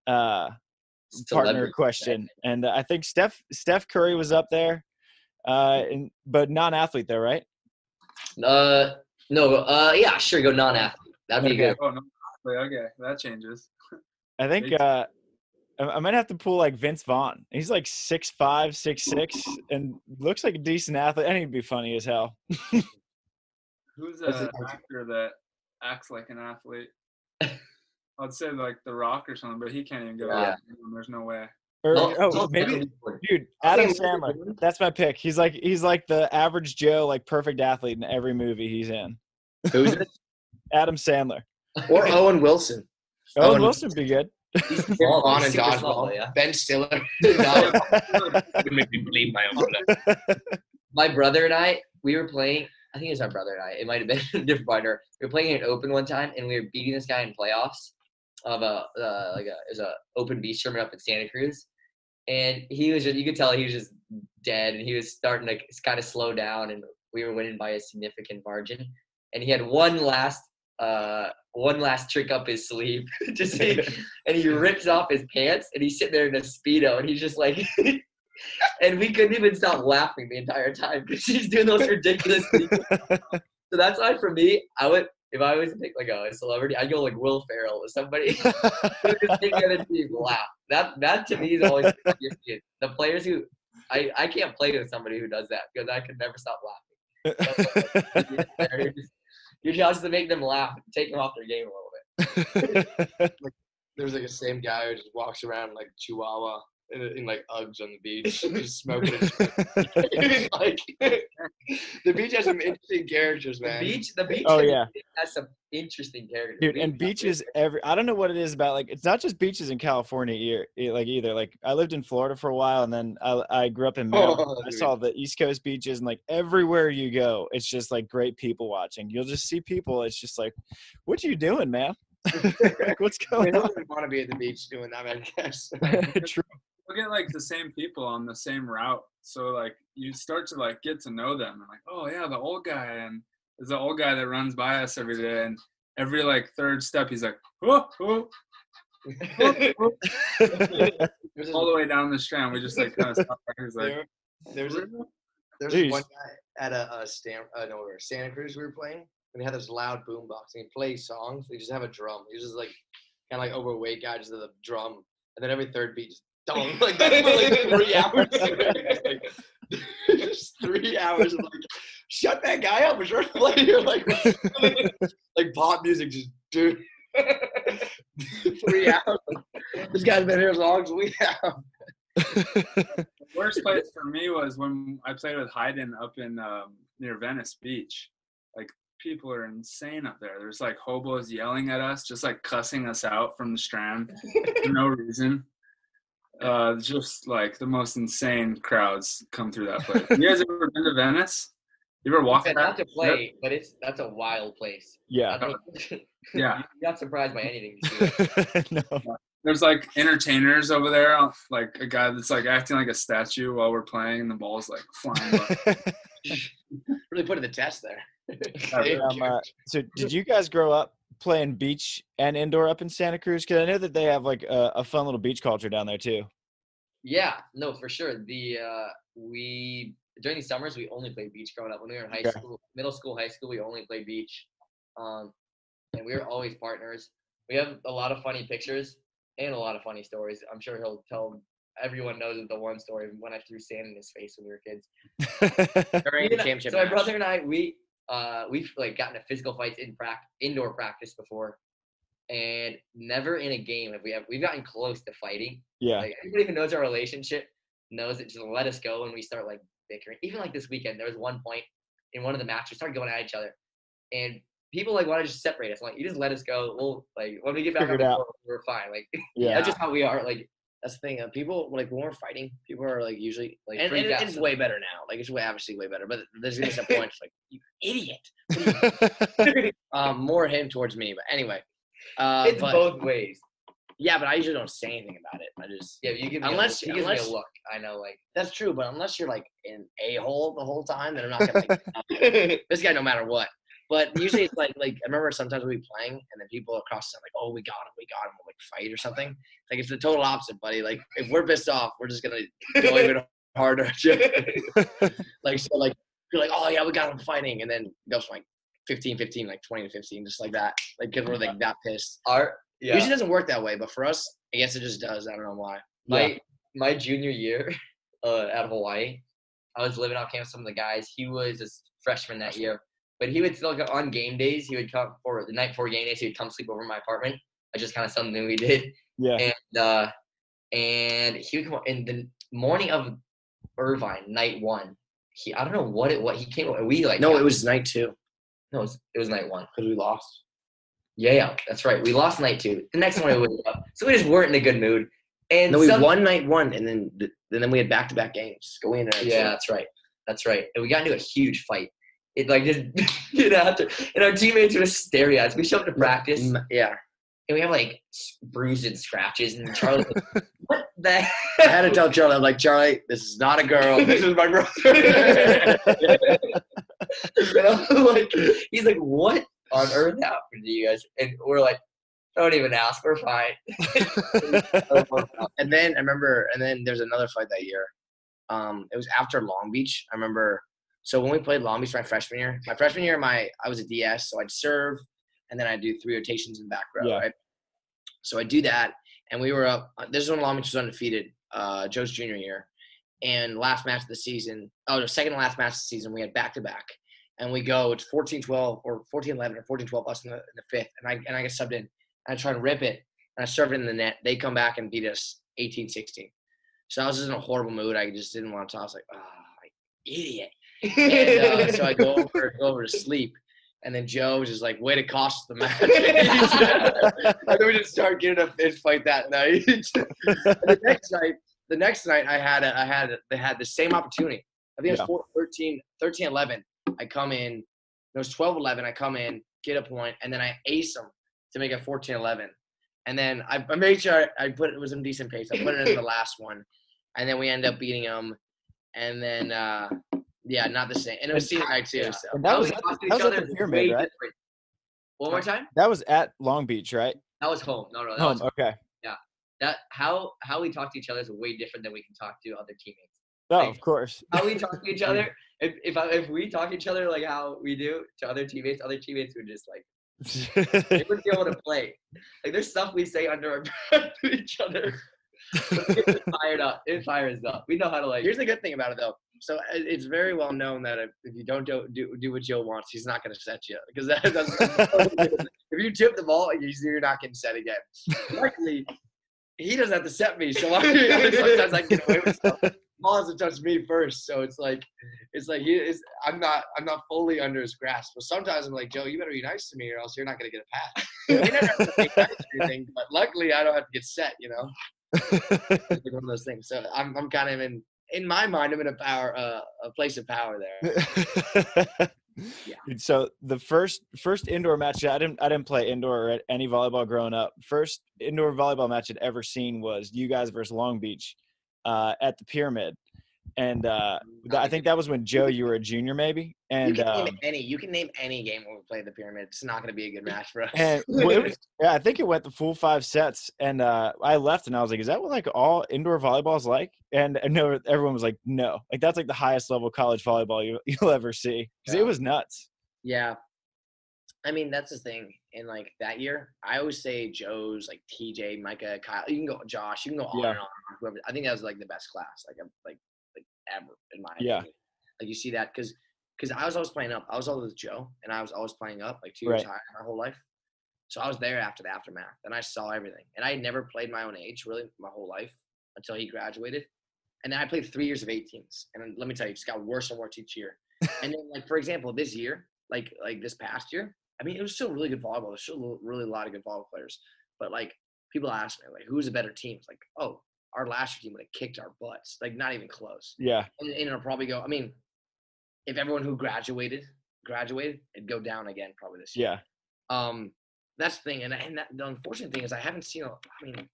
partner question, and I think Steph Curry was up there, but non-athlete though, right? No. Yeah, sure. Go non-athlete. That'd be good. Oh, no. Okay, that changes. I think I might have to pull like Vince Vaughn. He's like 6'5", 6'6", and looks like a decent athlete. I think he'd be funny as hell. Who's an actor that acts like an athlete? I'd say like The Rock or something, but he can't even go out. There's no way. Maybe, dude, Adam Sandler. That's my pick. He's like the average Joe, like perfect athlete in every movie he's in. Who's it? Adam Sandler. Or Owen Wilson. Owen Wilson would be good. He's small, on and dodgeball. Small, yeah. Ben Stiller. Would make me bleed my own blood. My brother and I, we were playing. I think it was our brother and I. It might have been a different partner. We were playing an open one time, and we were beating this guy in playoffs of it was a open beach tournament up in Santa Cruz, and he was you could tell he was just dead, and he was starting to kind of slow down, and we were winning by a significant margin, and he had one last trick up his sleeve, and he rips off his pants, and he's sitting there in a Speedo, and he's just like, and we couldn't even stop laughing the entire time because he's doing those ridiculous things. So that's why for me, if I was to pick like a celebrity, I'd go like Will Ferrell or somebody who just make the other team laugh. That to me is always the players who I can't play with somebody who does that because I could never stop laughing. Your job is to make them laugh and take them off their game a little bit. There's like a same guy who just walks around like Chihuahua in like Uggs on the beach, just smoking. Like the beach has some interesting characters, man. The beach. Oh yeah, has some interesting characters. Dude, and beaches I don't know what it is about. Like, it's not just beaches in California either. Like, I lived in Florida for a while, and then I grew up in Maryland. I saw the East Coast beaches, and like everywhere you go, it's just like great people watching. You'll just see people. It's just like, what you doing, man? Like, what's going on? I wouldn't want to be at the beach doing that, I guess. True. We'll get like the same people on the same route, so like you start to like get to know them, and like, oh yeah, the old guy, and there's the old guy that runs by us every day, and every like third step he's like, oh, oh. all the way down the strand. We just like kind of stopped. Like, there's Jeez. one guy at Santa Cruz we were playing, and he had this loud boom box, and he plays songs. They just have a drum. He was just like kind of like overweight guy, just with a drum, and then every third beat just dong like that for like 3 hours. Just 3 hours of like, shut that guy up. We're trying to play here like pop music, just dude. 3 hours. This guy's been here as long as we have. The worst place for me was when I played with Hayden up in near Venice Beach. Like, people are insane up there. There's like hobos yelling at us, just like cussing us out from the strand for no reason. Just like the most insane crowds come through that place. You guys ever been to Venice? You ever walk Not to play, but that's a wild place. Yeah. Yeah. You're not surprised by anything you see. No. There's like entertainers over there, like a guy that's like acting like a statue while we're playing, and the ball's like flying by. Really put it to the test there. So did you guys grow up playing beach and indoor up in Santa Cruz? Because I know that they have like a fun little beach culture down there too. Yeah, no, for sure. We during the summers we only played beach growing up. When we were in high school, middle school, high school, we only played beach, and we were always partners. We have a lot of funny pictures and a lot of funny stories. I'm sure he'll tell. Everyone knows the one story when I threw sand in his face when we were kids. During the championship So my match. brother and I, we've like gotten into physical fights in indoor practice before, and never in a game have we've gotten close to fighting. Yeah. Like, everybody who knows our relationship knows it. Just let us go when we start like bickering. Even like this weekend, there was one point in one of the matches we started going at each other, and people like want to just separate us. I'm like, you just let us go. We'll like when we get back on the court, we're fine. Like that's just how we are. Like. That's the thing. People like when we're fighting, people are like usually like, and freaked out. it's way better now. Like it's obviously way better, but there's gonna be some points like you idiot. More him towards me, but anyway. It's both ways. Yeah, but I usually don't say anything about it. I just you give me unless he gives me a look. I know, like that's true, but unless you're like an a-hole the whole time, then I'm not gonna like this guy no matter what. But usually it's like I remember sometimes we'll be playing and then people across the like, oh, we got him, we'll like fight or something. Like it's the total opposite, buddy. Like if we're pissed off, we're just gonna go even harder. Like so like you're like, oh yeah, we got him fighting, and then it goes from like 15-15, like 20-15, just like that. Like because we're like that pissed. Usually doesn't work that way, but for us, I guess it just does. I don't know why. My junior year at Hawai'i, I was living off campus with some of the guys. He was a freshman that year. But he would still on game days. He would come for the night before game days. He would come sleep over in my apartment. That's just kind of something we did. Yeah. And he would come in the morning of Irvine, night one. I don't know what he came. We like no, it was night two. No, it was night one because we lost. Yeah, that's right. We lost night two. The next morning we woke up, so we just weren't in a good mood. And no, we won night one, and then we had back-to-back games. Go in. Yeah, that's right. And we got into a huge fight. It like just get out there, and our teammates were staring at us. We showed up to practice, yeah, and we have like bruises and scratches. And Charlie, like, what the? I had to tell Charlie, I'm like, Charlie, this is not a girl. This is my brother. Like, he's like, what on earth happened to you guys? And we're like, don't even ask. We're fine. And then I remember, there's another fight that year. It was after Long Beach. I remember. So when we played Long Beach my freshman year, I was a DS, so I'd serve, and then I'd do 3 rotations in back row, right? So I do that, and we were up. This is when Long Beach was undefeated, Joe's junior year, and last match of the season. Oh, the second to last match of the season, we had back-to-back, and we go. It's 14-12 or 14-11 or 14-12 us in the fifth, and I get subbed in, and I try to rip it, and I serve it in the net. They come back and beat us 18-16. So I was just in a horrible mood. I just didn't want to talk. I was like, idiot. And so I go over to sleep, and then Joe was just like, way to cost us the match. And then we just started getting a fist fight that night. The next night they had the same opportunity. I think it was 13-11. I come in, it was 12-11. I come in, get a point, and then I ace them to make it 14-11. And then I made sure it was in decent pace. I put it in the last one, and then we end up beating them. And then not the same. And it was senior night too. Yeah. So And that was at the Pyramid, right? One more time? That was at Long Beach, right? That was home. No. That Home. was Okay. Yeah. that how we talk to each other is way different than we can talk to other teammates. Oh, Like, of course. how we talk to each other, if we talk to each other like how we do to other teammates would just like they wouldn't be able to play. Like there's stuff we say under our breath to each other. But it gets us fired up. It fires us up. We know how to like. Here's the good thing about it though. So it's very well known that if you don't do what Joe wants, he's not going to set you. Because that's if you tip the ball, you're not getting set again. Luckily, he doesn't have to set me, so sometimes I get away with stuff. Ball has to touch me first, so it's like I'm not fully under his grasp. But sometimes I'm like, Joe, you better be nice to me, or else you're not going to get a pass. He never has to be nice or anything, but luckily I don't have to get set. It's like one of those things. So I'm kind of in my mind, I'm in a place of power there. Yeah. So the first indoor match, I didn't play indoor or any volleyball growing up. First indoor volleyball match I'd ever seen was you guys versus Long Beach at the Pyramid. And I think that was when Joe, you were a junior maybe. And you can name any game when we played the Pyramid. It's not going to be a good match for us. And I think it went the full 5 sets. And I left and I was like, is that what like all indoor volleyball is like? And no, everyone was like, no, like that's like the highest level college volleyball you'll ever see, because it was nuts. Yeah. I mean, that's the thing. And like that year, I always say Joe's like TJ, Micah, Kyle. You can go Josh. You can go on and on. Whoever. I think that was like the best class, like ever in my opinion. Like you see that because I was always playing up. I was always with Joe, and I was always playing up like 2 years higher my whole life. So I was there after the aftermath, and I saw everything. And I had never played my own age really my whole life until he graduated. And then I played 3 years of 18s, and let me tell you, it just got worse and worse each year. And then like for example, this year, like this past year, I mean, it was still really good volleyball. There's still really a lot of good volleyball players. But like people ask me like, who's a better team? It's like, oh, our last year team would have kicked our butts, like not even close. Yeah. And it'll probably go. I mean, if everyone who graduated, it'd go down again probably this year. Yeah. That's the thing, and the unfortunate thing is I haven't seen. I mean,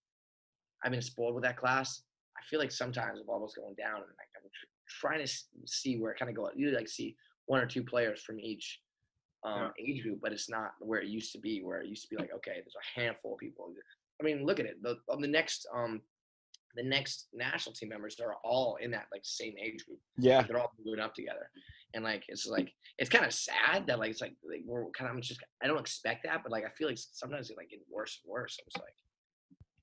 I've been spoiled with that class. I feel like sometimes the volleyball's going down, and like I'm trying to see where it kind of go. You like see 1 or 2 players from each age group, but it's not where it used to be. Where it used to be like, okay, there's a handful of people. I mean, look at it. The next national team members are all in that like same age group. Yeah, like, they're all moving up together, and like it's kind of sad that like it's like we're kind of I don't expect that, but like I feel like sometimes it like getting worse and worse. It's like,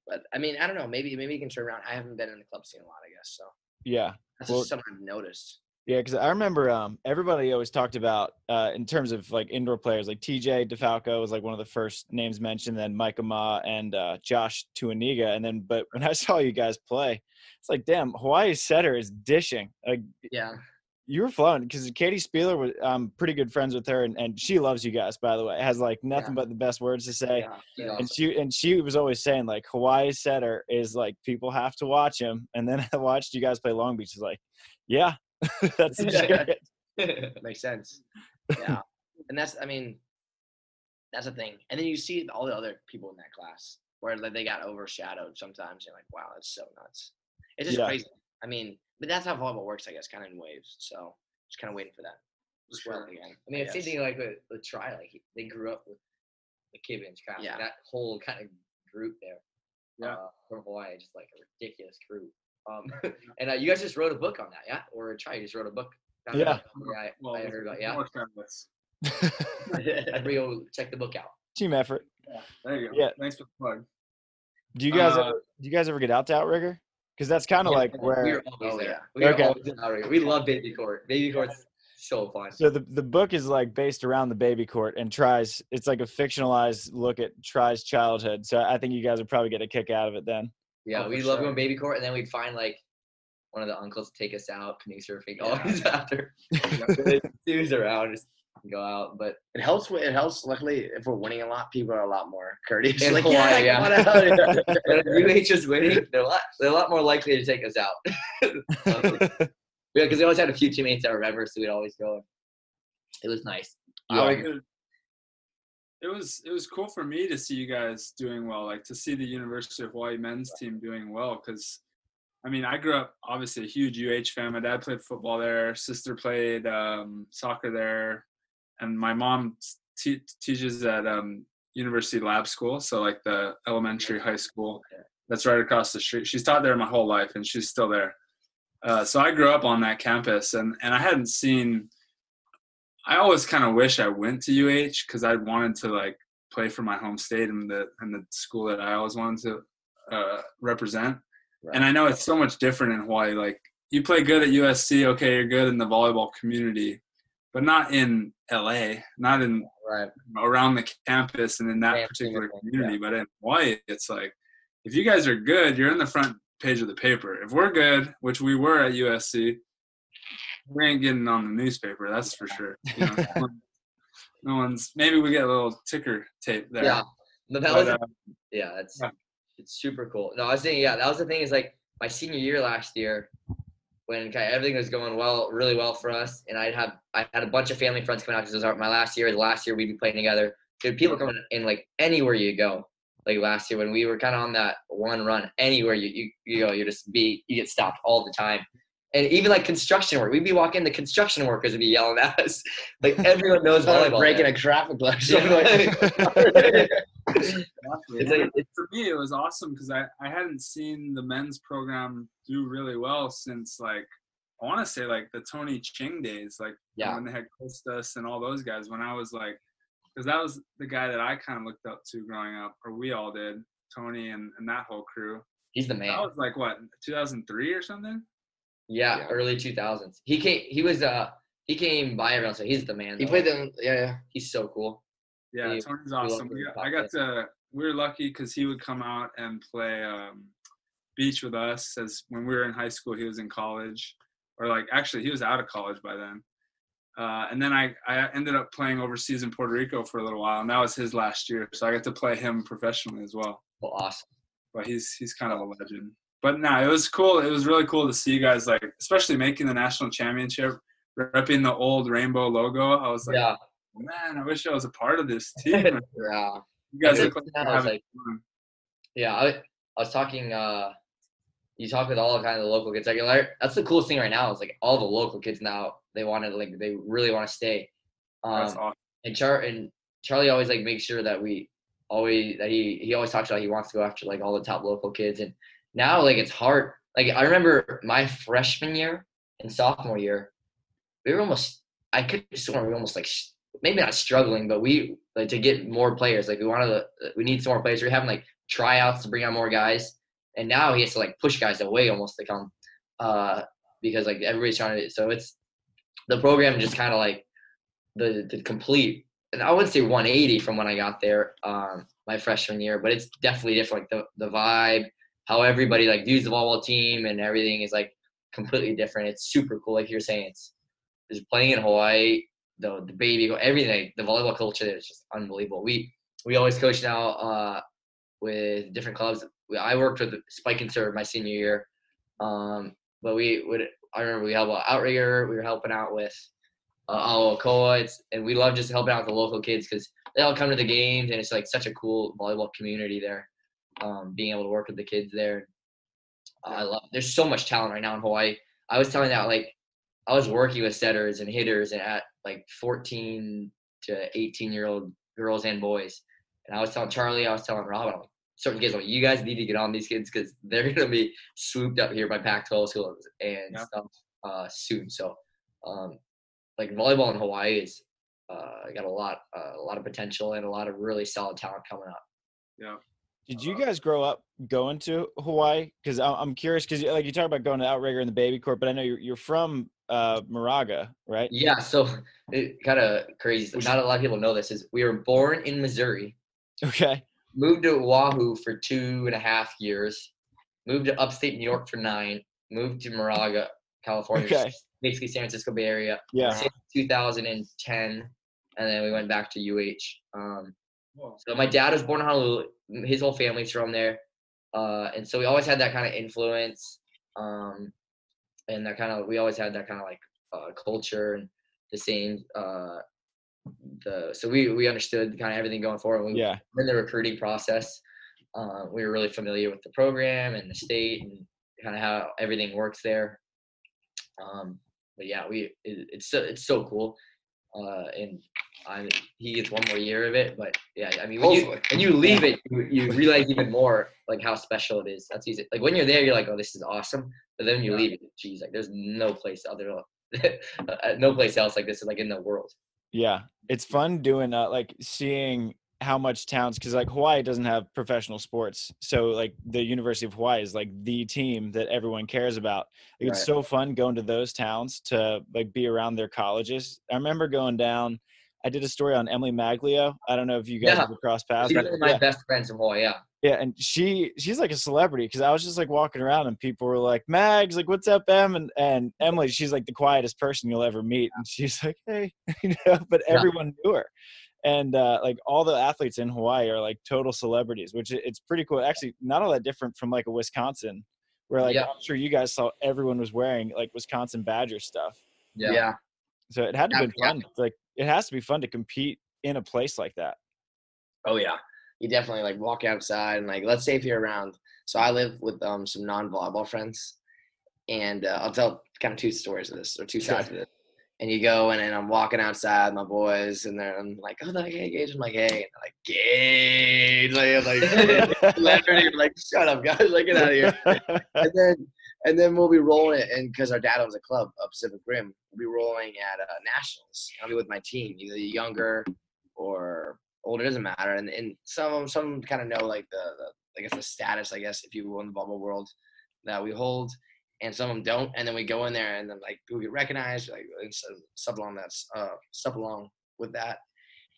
but I mean I don't know. Maybe you can turn around. I haven't been in the club scene a lot, I guess. So yeah, that's just something I've noticed. Yeah, because I remember everybody always talked about in terms of like indoor players, like TJ DeFalco was like one of the first names mentioned, then Micah Ma and Josh Tuaniga. And then, but when I saw you guys play, it's like, damn, Hawaii's setter is dishing. Like, yeah, you were flowing because Katie Spieler was pretty good friends with her, and she loves you guys, by the way. It has like nothing but the best words to say. Yeah, and she was always saying like Hawaii's setter is like people have to watch him. And then I watched you guys play Long Beach. It's like, yeah. That's makes sense. Yeah. And that's the thing. And then you see all the other people in that class where like they got overshadowed sometimes. You're like, wow, that's so nuts. It's just crazy. I mean, but that's how volleyball works, I guess, kind of in waves. So just kind of waiting for that. Sure. Again. I mean, it's the same thing like with Tri. Like they grew up with the Kibins, kind of that whole kind of group there. Yeah. From Hawaii, just like a ridiculous group. And you guys just wrote a book on that, yeah? Or Tri, you just wrote a book. I heard about, yeah. I'd go check the book out. Team effort. Yeah, there you go. Yeah. Thanks for the plug. Do you guys ever get out to Outrigger? Because that's kind of like where we're always there. We're always in Outrigger. We love Baby Court. Baby Court's so fun. So the book is like based around the Baby Court and Tri's. It's like a fictionalized look at Tri's childhood. So I think you guys would probably get a kick out of it then. Yeah, we love going Baby Court, and then we'd find like one of the uncles to take us out canoe surfing always after. He was around, just go out. But it helps. Luckily, if we're winning a lot, people are a lot more courteous. In like, Hawaii, If UH is winning, they're a lot more likely to take us out. Because we always had a few teammates that remember, so we'd always go. It was nice. It was cool for me to see you guys doing well, like to see the University of Hawaii men's team doing well. Because, I mean, I grew up obviously a huge UH fan. My dad played football there. Sister played soccer there, and my mom teaches at University Lab School, so like the elementary high school that's right across the street. She's taught there my whole life, and she's still there. So I grew up on that campus, and I hadn't seen. I always kind of wish I went to UH because I wanted to like play for my home state and the school that I always wanted to represent. Right. And I know it's so much different in Hawaii. Like you play good at USC, okay, you're good in the volleyball community, but not in LA, not in around the campus and in that particular community. But in Hawaii, it's like if you guys are good, you're in the front page of the paper. If we're good, which we were at USC, we ain't getting on the newspaper, that's for sure. You know, no one's. Maybe we get a little ticker tape there. Yeah, but that was. It's super cool. No, I was saying, that was the thing. Is like my senior year last year, when kind of everything was going really well for us, and I had a bunch of family friends coming out because it was my last year. The last year we'd be playing together. There were people coming in like anywhere you go. Like last year when we were kind of on that one run, anywhere you go, you get stopped all the time. And even like construction work, we'd be walking, the construction workers would be yelling at us. Like everyone knows volleyball. Breaking a traffic light. For me, it was awesome because I hadn't seen the men's program do really well since like, I want to say like the Tony Ching days, like when they had Costas and all those guys when I was like, because that was the guy that I kind of looked up to growing up, or we all did, Tony and that whole crew. He's the man. That was like, what, 2003 or something? Yeah, early 2000s. He came by everyone, so he's the man. He played them. Yeah. He's so cool. Yeah, Tony's awesome. We were lucky because he would come out and play beach with us as when we were in high school. He was in college, or like actually he was out of college by then. And then I ended up playing overseas in Puerto Rico for a little while, and that was his last year. So I got to play him professionally as well. Well, awesome. But he's kind of a legend. But no, it was cool. It was really cool to see you guys, like, especially making the national championship, repping the old rainbow logo. I was like, man, I wish I was a part of this team. You guys look like you're having fun. Yeah, I was talking. You talk with all kind of the local kids. Like, that's the coolest thing right now is like all the local kids now. They really want to stay. That's awesome. And Charlie always like makes sure that he always talks about he wants to go after like all the top local kids. And now like it's hard. Like I remember my freshman year and sophomore year, we were almost. I could swear we were almost like maybe not struggling, but we like to get more players. Like we need some more players. We're having like tryouts to bring on more guys. And now he has to like push guys away almost to come, because like everybody's trying to. So it's the program just kind of like the complete. And I wouldn't say 180 from when I got there my freshman year, but it's definitely different. Like the vibe, how everybody like views the volleyball team and everything is like completely different. It's super cool. Like you're saying, it's just playing in Hawaii, the baby, everything. The volleyball culture there is just unbelievable. We always coach now with different clubs. I worked with Spike and Serve my senior year, but I remember we helped out Outrigger. We were helping out with Aokoa, and we love just helping out the local kids because they all come to the games, and it's like such a cool volleyball community there. Being able to work with the kids there, there's so much talent right now in Hawaii. I was telling that like I was working with setters and hitters and at like 14 to 18-year-old girls and boys, and I was telling Charlie, I was telling Rob, like, certain kids, like, you guys need to get on these kids because they're going to be swooped up here by Pac-12 schools and stuff soon. So, like volleyball in Hawaii is got a lot of potential and a lot of really solid talent coming up. Yeah. Did you guys grow up going to Hawaii? Because I'm curious, because like you talk about going to Outrigger in the baby court, but I know you're from Moraga, right? Yeah. So it kind of crazy. Not a lot of people know this. Is we were born in Missouri. Okay. Moved to Oahu for 2.5 years. Moved to upstate New York for 9. Moved to Moraga, California, basically San Francisco Bay Area. Yeah. Since 2010, and then we went back to UH. So my dad was born in Honolulu. His whole family's from there, and so we always had that kind of influence, and that kind of we always had that kind of like culture and the same. So we understood kind of everything going forward. In the recruiting process, we were really familiar with the program and the state and kind of how everything works there. But yeah, it's so cool. and he gets one more year of it. But yeah, I mean, when you leave it, you realize even more like how special it is. That's easy. Like when you're there, you're like, oh, this is awesome. But then when you leave it, geez, like there's no place no place else like this, like in the world. Yeah, it's fun doing like seeing how much towns, because like Hawaii doesn't have professional sports, so like the University of Hawaii is like the team that everyone cares about. Like, it's so fun going to those towns to like be around their colleges. I remember going down. I did a story on Emily Maglio. I don't know if you guys ever crossed paths. She's one of my best friends from Hawaii. Yeah. Yeah, and she's like a celebrity, because I was just like walking around and people were like, Mags, like, what's up, Em? And Emily, she's like the quietest person you'll ever meet, and she's like, hey, but everyone knew her. And like all the athletes in Hawaii are like total celebrities, which it's pretty cool. Actually, not all that different from like a Wisconsin, where like I'm sure you guys saw everyone was wearing like Wisconsin Badger stuff. Yeah. So it had to be fun. Like it has to be fun to compete in a place like that. Oh yeah. You definitely like walk outside and like, let's say if you're around. So I live with some non-volleyball friends, and I'll tell kind of two stories of this, or two sides of it. And you go and I'm walking outside with my boys, and I'm like, oh, like, hey, Gage. I'm like, hey. And they're like, Gage. Like, I'm like, like, shut up, guys. Like, get out of here. And then we'll be rolling it, and because our dad owns a club up Pacific Rim, we'll be rolling at nationals. I'll be with my team, either younger or older, doesn't matter. And some kind of know like the status, I guess, if you will, in the bubble world that we hold. And some of them don't, and then we go in there, and then like people get recognized, like and stuff along with that,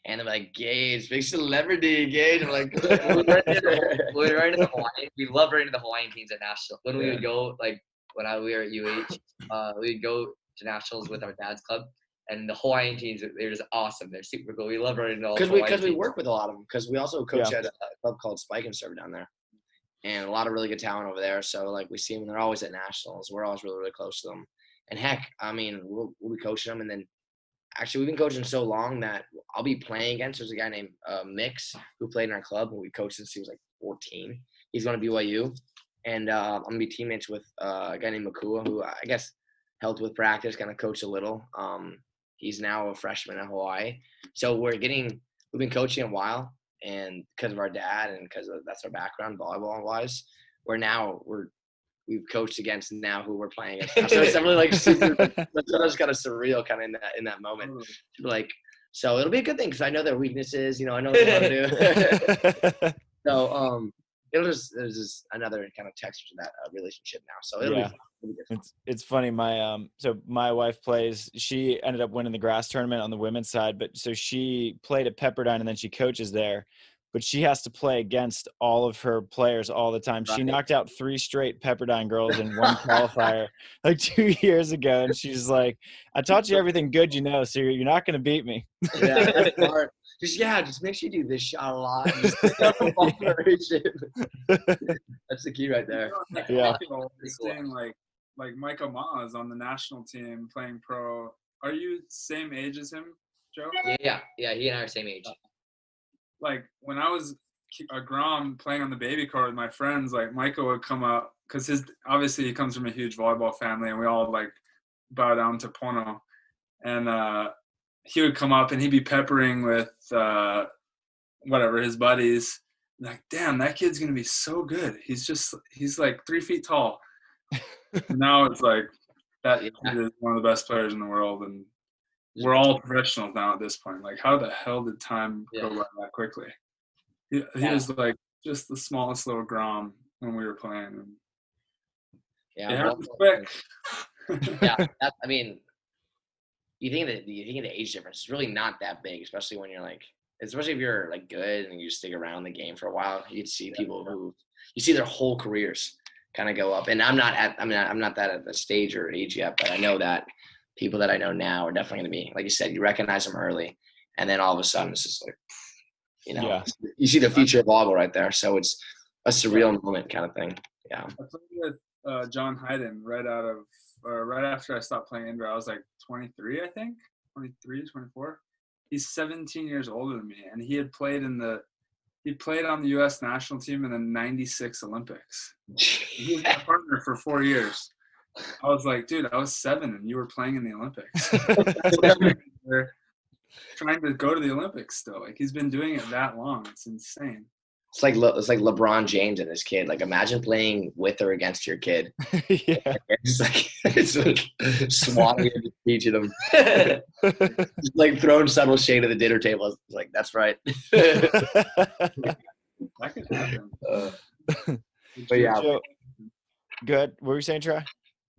and they're like, Gage, big celebrity, Gage. I'm like, we're right in the Hawaiian. We love right into the Hawaiian teams at nationals. When we would go, like when we were at UH, we'd go to nationals with our dad's club, and the Hawaiian teams, they're just awesome. They're super cool. We love right into all because we work with a lot of them, because we also coach at a club called Spike and Serve down there. And a lot of really good talent over there. So, like, we see them. They're always at nationals. We're always really, really close to them. And, heck, I mean, we'll be coaching them. And then, actually, we've been coaching so long that I'll be playing against. There's a guy named Mix who played in our club. And we coached since he was, like, 14. He's going to BYU. And I'm going to be teammates with a guy named Makua, who I guess helped with practice, kind of coached a little. He's now a freshman at Hawaii. So, we've been coaching a while. And because of our dad, and because that's our background volleyball wise, we've coached against now who we're playing against now. So it's definitely like super. That's kind of surreal, kind of in that moment. Like, so it'll be a good thing because I know their weaknesses. I know what they want to do. So there's just another kind of texture to that relationship now. So it'll be fun. It's funny. So my wife plays. She ended up winning the grass tournament on the women's side, but so she played at Pepperdine and then she coaches there. But she has to play against all of her players all the time. She knocked out 3 straight Pepperdine girls in one qualifier like 2 years ago, and she's like, "I taught you everything good, so you're not going to beat me." Yeah, that's hard. Just make sure you do this shot a lot. Just that's the key right there. Yeah. Seeing like Michael Ma is on the national team playing pro. Are you same age as him, Joe? Yeah. He and I are same age. Like when I was a Grom playing on the baby court with my friends, like Michael would come up because obviously he comes from a huge volleyball family, and we all like bow down to Pono, and he would come up and he'd be peppering with whatever his buddies. Like, damn, that kid's gonna be so good. He's like 3 feet tall. Now it's like that kid is one of the best players in the world, and we're all professionals now at this point. Like, how the hell did time go by that quickly? He was like just the smallest little Grom when we were playing. And it happened quick. I mean, you think that the age difference is really not that big, especially when you're especially if you're like good and you stick around the game for a while. You'd see people who you see their whole careers kind of go up. And I'm not that at the stage or age yet, but I know that people that I know now are definitely going to be, like you said, you recognize them early, and then all of a sudden it's just like, you see the future of volleyball right there. So it's a surreal moment kind of thing. Yeah. I played with John Hyden right after I stopped playing indoor. I was like 23, I think, 23, 24. He's 17 years older than me, and he played on the U.S. national team in the '96 Olympics. He was my partner for 4 years. I was like, dude, I was 7 and you were playing in the Olympics. trying to go to the Olympics still. Like he's been doing it that long. It's insane. It's like LeBron James and his kid. Like imagine playing with or against your kid. Yeah. It's like swatting and teaching them. Just like throwing subtle shade at the dinner table. It's like that's right. That could happen. But yeah. Joe, good. What were you saying, Troy?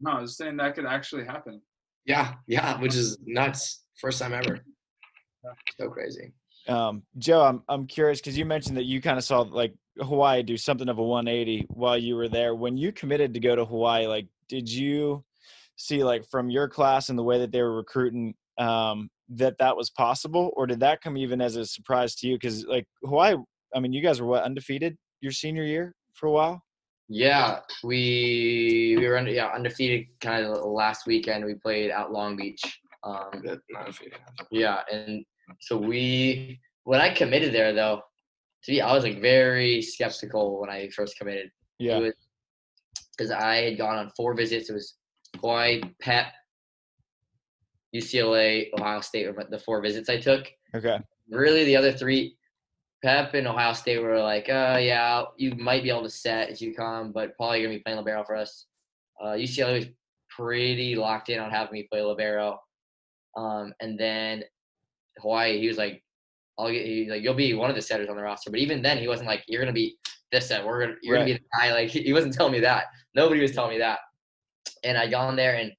No, I was saying that could actually happen. Yeah, which is nuts. First time ever. So crazy. Joe, I'm curious because you mentioned that you kind of saw like Hawaii do something of a 180 while you were there. When you committed to go to Hawaii, like, did you see like from your class and the way that they were recruiting that was possible, or did that come even as a surprise to you? Because like Hawaii, I mean, you guys were undefeated your senior year for a while. Yeah, we were undefeated kind of last weekend. We played out Long Beach. Yeah, and so when I committed there though, I was like very skeptical when I first committed. Yeah. Because I had gone on 4 visits. It was Hawaii, Pep, UCLA, Ohio State were the 4 visits I took. Okay. Really, the other 3, Pep and Ohio State were like, yeah, you might be able to set as you come, but probably gonna be playing libero for us. UCLA was pretty locked in on having me play libero. And then Hawaii, he was like, you'll be one of the setters on the roster. But even then, he wasn't like, you're gonna be this set. You're gonna be the guy. Like he wasn't telling me that. Nobody was telling me that. And I got on there, and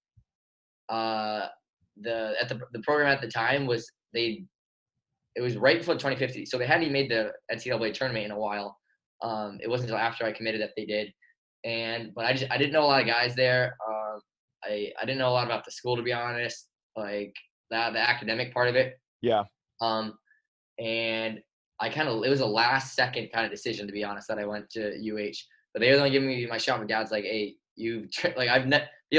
the program at the time was it was right before 2050, so they hadn't even made the NCAA tournament in a while. It wasn't until after I committed that they did. But I didn't know a lot of guys there. I didn't know a lot about the school, to be honest. Like the academic part of it. Yeah. And it was a last second kind of decision, to be honest, that I went to UH. But they were only giving me my shot. My dad's like, hey, the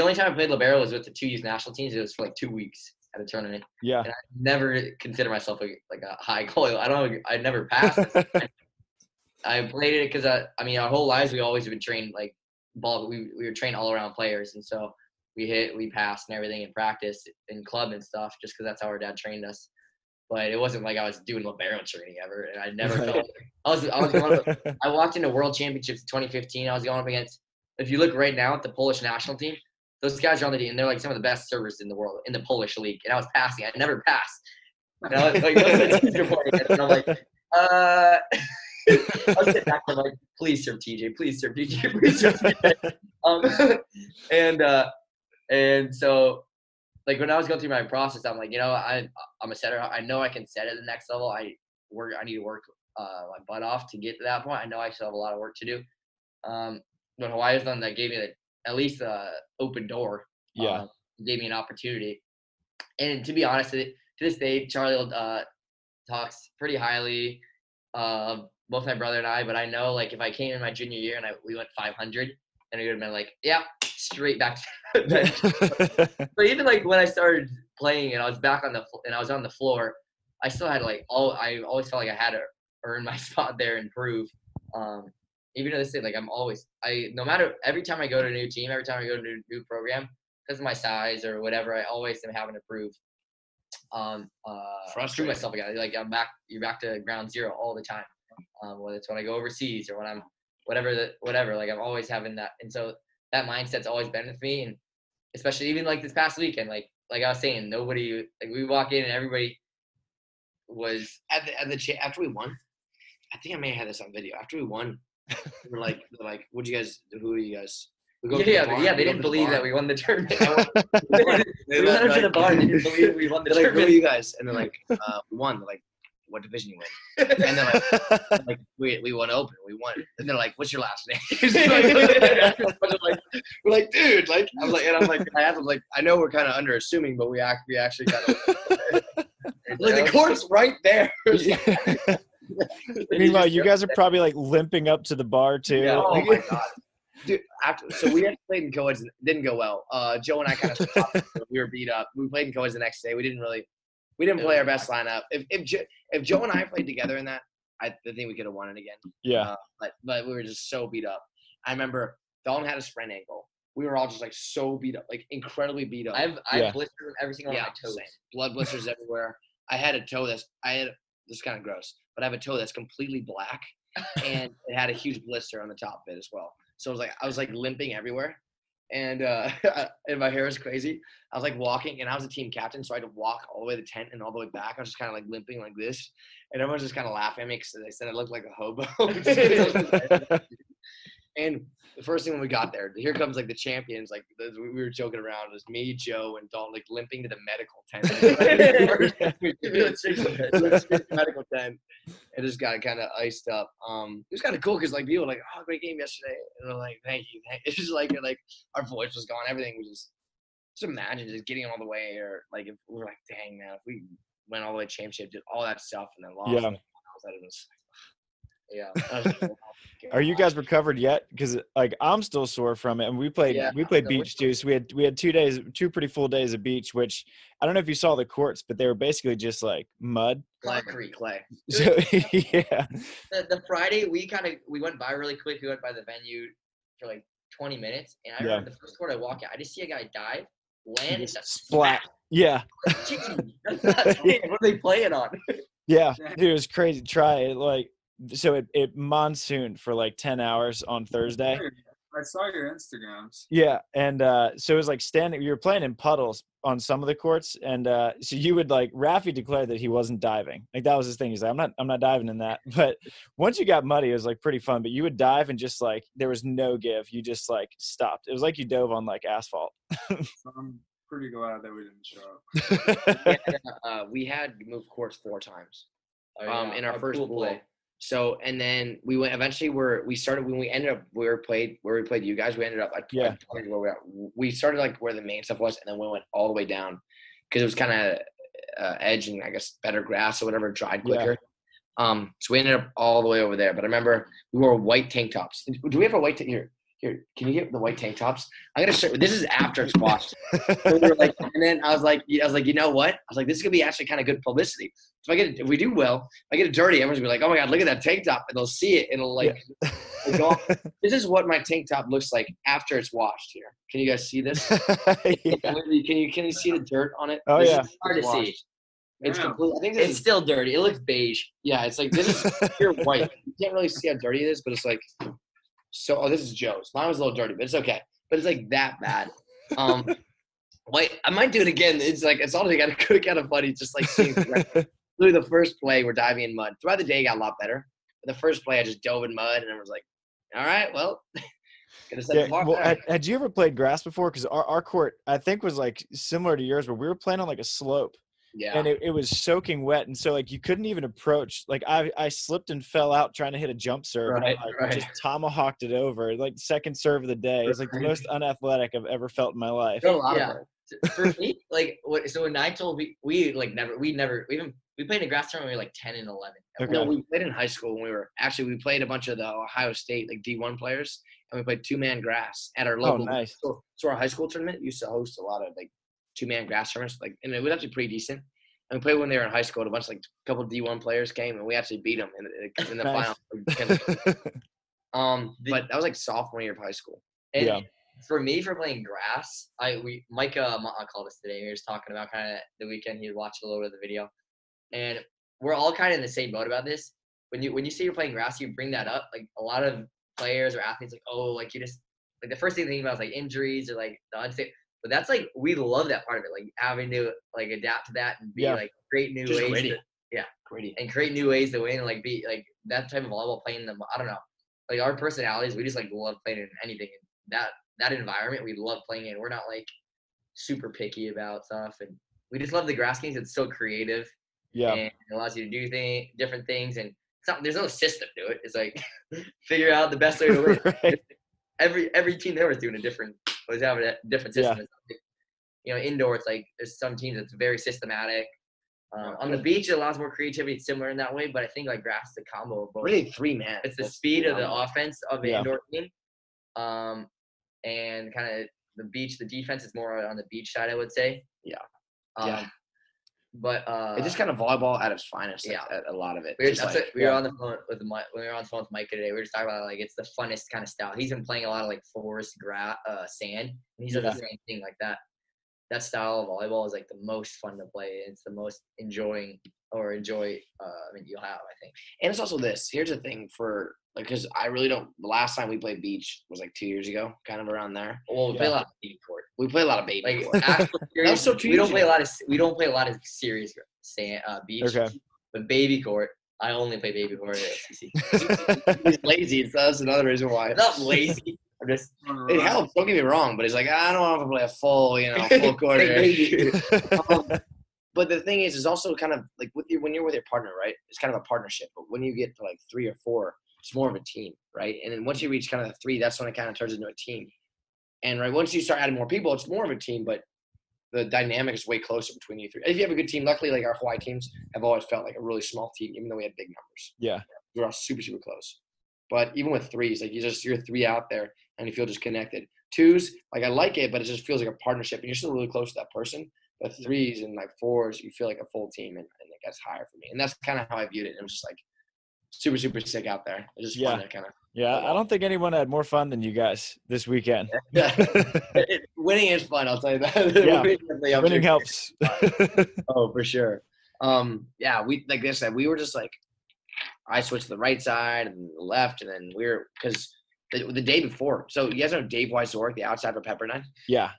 only time I played libero was with the 2 youth national teams. It was for like 2 weeks at a tournament. Yeah. And I never consider myself like a high goalie. I never passed. I played it because our whole lives we always have been trained like ball. We were trained all around players, and so we passed and everything in practice in club and stuff, just because that's how our dad trained us. But it wasn't like I was doing libero training ever, and I never felt. I walked into World Championships in 2015. I was going up against. If you look right now at the Polish national team, those guys are on the team, and they're like some of the best servers in the world in the Polish league. And I was passing. I never passed. And I was like, and I'm like, I was sitting back there like, please serve TJ, please serve TJ, please serve TJ. And so, like when I was going through my process, I'm like, I'm a setter. I know I can set at the next level. I need to work my butt off to get to that point. I know I still have a lot of work to do. But Hawaii was the one that gave me at least an open door. Yeah. Gave me an opportunity. And to be honest, to this day, Charlie talks pretty highly of both my brother and I. But I know, like, if I came in my junior year and we went 500, then we would have been like, yeah, straight back. But even like when I started playing and I was back I was on the floor, I still had I always felt like I had to earn my spot there and prove. Even to this day, like no matter every time I go to a new team, every time I go to a new program, because of my size or whatever, I always am having to prove myself again. Like you're back to ground zero all the time. Whether it's when I go overseas or when I'm whatever, like I'm always having that. And so that mindset's always been with me. And especially even like this past weekend, like I was saying, nobody, like we walk in and everybody was after we won. I think I may have had this on video. After we won, they're like, what'd you guys do? Who are you guys? They didn't believe that we won the tournament. We went up to the bar and they didn't believe we won the tournament. Who are you guys? And they're like, we won. They're like, what division you win? And they're like we won open. We won. And they're like, what's your last name? We're like, dude, like, I was like, I know we're kind of underassuming, but we actually got like the court's right there. Meanwhile, you guys are probably like limping up to the bar too. Yeah, oh my god, dude! So we had played in co-eds, and it didn't go well. Joe and I kind of stopped. We were beat up. We played in co-eds the next day. We didn't play our best lineup. If Joe and I played together in that, I think we could have won it again. Yeah. But we were just so beat up. I remember Dalton had a sprained ankle. We were all just like so beat up, like incredibly beat up. I have blisters every single one of my toes. Same. Blood blisters everywhere. I had a toe this is kind of gross, but I have a toe that's completely black, and it had a huge blister on the top of it as well. So I was like limping everywhere, and and my hair was crazy. I was like walking, and I was a team captain, so I had to walk all the way to the tent and all the way back. I was just kind of like limping like this, and everyone's just kind of laughing at me because they said I looked like a hobo. And the first thing when we got there, here comes like the champions. Like we were joking around. It was me, Joe, and Dalton like limping to the medical tent. Medical tent, and just got kind of iced up. It was kind of cool because like people were like, "Oh, great game yesterday," and we're like, "Thank you." It's just like our voice was gone. Everything was just imagine just getting all the way, or like if we were like, "Dang man, if we went all the way to championship, did all that stuff, and then lost." Yeah. It was. Yeah. Are you guys recovered yet? Because like I'm still sore from it, and we played beach too. So we had 2 days, 2 pretty full days of beach, which I don't know if you saw the courts, but they were basically just like mud. Concrete clay. So, yeah. The Friday we went by really quick. We went by the venue for like 20 minutes, and I remember the first court I walk out, I just see a guy dive, land, and splat. Yeah. That's not what are they playing on? Yeah, dude, it was crazy. Try it like. So it monsooned for like 10 hours on Thursday. I saw your Instagrams. Yeah, and so it was like you were playing in puddles on some of the courts, and so you would like Rafi declared that he wasn't diving. Like that was his thing. He's like, I'm not diving in that. But once you got muddy, it was like pretty fun. But you would dive and just like there was no give. You just like stopped. It was like you dove on like asphalt. So I'm pretty glad that we didn't show up. We had moved courts 4 times in our A first cool pool. play. So and then we went. Eventually, we started when we ended up where we played you guys. We ended up like where we started like where the main stuff was, and then we went all the way down because it was kind of edge and I guess better grass or whatever, dried quicker. So we ended up all the way over there. But I remember we wore white tank tops. Do we have a white tank here? Here, can you get the white tank tops? I'm gonna show. This is after it's washed. So we were like, and then I was like, you know what? I was like, this is gonna be actually kind of good publicity. So if we do well, if I get it dirty, everyone's gonna be like, oh my god, look at that tank top, and they'll see it, and it'll like, go off. This is what my tank top looks like after it's washed. Here, can you guys see this? Yeah. Can you see the dirt on it? Oh, this yeah. It's hard to see. It's complete. I think It's still dirty. It looks beige. Yeah, it's like this is pure white. You can't really see how dirty it is, but it's like. So, this is Joe's. Mine was a little dirty, but it's okay. But it's like that bad. Like I might do it again. It's like it's all kind of funny. Just like seeing literally the first play, we're diving in mud. Throughout the day, it got a lot better. But the first play, I just dove in mud, and I was like, "All right, well." Had you ever played grass before? Because our court, I think, was like similar to yours, where we were playing on like a slope. Yeah. And it was soaking wet, and so like you couldn't even approach. Like I slipped and fell out trying to hit a jump serve, and I just tomahawked it over. Like second serve of the day. It was like the most unathletic I've ever felt in my life. For me, like so when I told we played in a grass tournament when we were like 10 and 11. Okay. No, we played in high school when we played a bunch of the Ohio State like D1 players, and we played 2-man grass at our local. Oh, nice. So our high school tournament used to host a lot of like 2-man grass tournaments, like, and it was actually pretty decent. And we played when they were in high school. And a bunch of like a couple of D1 players came, and we actually beat them in the final. But that was like sophomore year of high school. And for me, for playing grass, Micah called us today. We were just talking about kind of the weekend. He watched a little bit of the video, and we're all kind of in the same boat about this. When you say you're playing grass, you bring that up. Like a lot of players or athletes, like, oh, like you just like the first thing they think about is like injuries or like the unsafe. But that's like we love that part of it, like having to like adapt to that and be like create new ways. And create new ways to win and like be like that type of volleyball playing them. I don't know, like our personalities, we just like love playing in anything. And that environment we love playing in. We're not like super picky about stuff, and we just love the grass games. It's so creative. Yeah, and it allows you to do different things, and there's no system to it. It's like figure out the best way to win. Right. Every team there was doing a different. Was having a different system. Yeah. You know, indoor it's like there's some teams that's very systematic. On the beach, it allows more creativity. It's similar in that way, but I think like grass is a combo of both. Really 3-man. It's the speed of the offense of the indoor team, and kind of the beach. The defense is more on the beach side, I would say. Yeah. But it's just kind of volleyball at its finest. Yeah, a lot of it. We were on the phone with Mike. When we were on the phone with Mike today, we were just talking about like it's the funnest kind of style. He's been playing a lot of like forest, sand, and he's doing the same thing like that. that style of volleyball is like the most fun to play. It's the most enjoy you'll have, I think. And it's also this. Here's the thing for like, because I really don't. The last time we played beach was like 2 years ago, kind of around there. Well, we play a lot of baby court. We play a lot of baby court. Like actual serious, so we don't play a lot of serious beach. Okay. But baby court, I only play baby court at SEC. He's lazy. So that's another reason why. I'm not lazy. I'm just. It helps. Don't get me wrong, but he's like, I don't want to play a full court. But the thing is also kind of like when you're with your partner, right? It's kind of a partnership. But when you get to like 3 or 4, it's more of a team, right? And then once you reach kind of the 3, that's when it kind of turns into a team. And right, once you start adding more people, it's more of a team, but the dynamic is way closer between you 3. If you have a good team, luckily, like our Hawaii teams have always felt like a really small team, even though we had big numbers. Yeah. We're all super, super close. But even with 3s, like you're 3 out there and you feel just connected. 2s, like I like it, but it just feels like a partnership and you're still really close to that person. But 3s and like 4s, you feel like a full team and it gets higher for me. And that's kind of how I viewed it. It was just like super, super sick out there. It was just fun to kind of. Yeah, I don't think anyone had more fun than you guys this weekend. Winning is fun, I'll tell you that. Yeah. Winning helps. Oh, for sure. We like I said, we were just like, I switched to the right side and the left, and then because the day before. So you guys know Dave Weissork, the outside for Pepperdine? Yeah.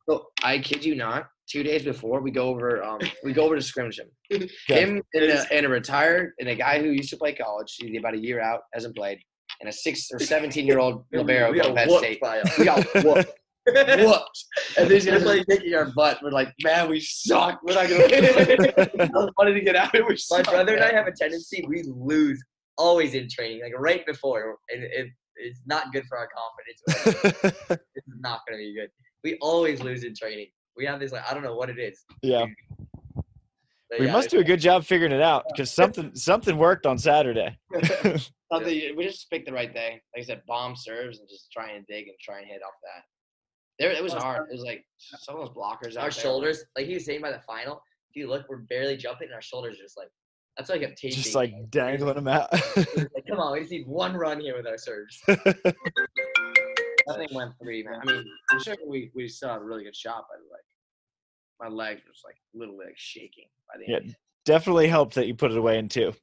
So I kid you not, 2 days before we go over to scrimmage him. Okay. Him and a retired and a guy who used to play college, he's about a year out, hasn't played, and a 16 or 17-year-old libero from Penn State. We got whooped. And these guys like kicking our butt. We're like, man, we suck. We're not gonna win. I wanted to get out of it. My brother and I have a tendency, we lose always in training, like right before, and it's not good for our confidence. It's not gonna be good. We always lose in training. We have this like, I don't know what it is. Yeah. But We must do a good job figuring it out because something worked on Saturday. We just picked the right day. Like I said, bomb serves and just try and dig and try and hit off that. It was hard. It was like some of those blockers out our there. Shoulders, like he was saying by the final, if you look, we're barely jumping, and our shoulders are just like, that's why I kept taping. Just like dangling them out. Like, come on, we just need one run here with our serves. Nothing went 3, man. I mean, I'm sure we still had a really good shot, but like my legs were just like literally like shaking by the end. Definitely helped that you put it away in 2.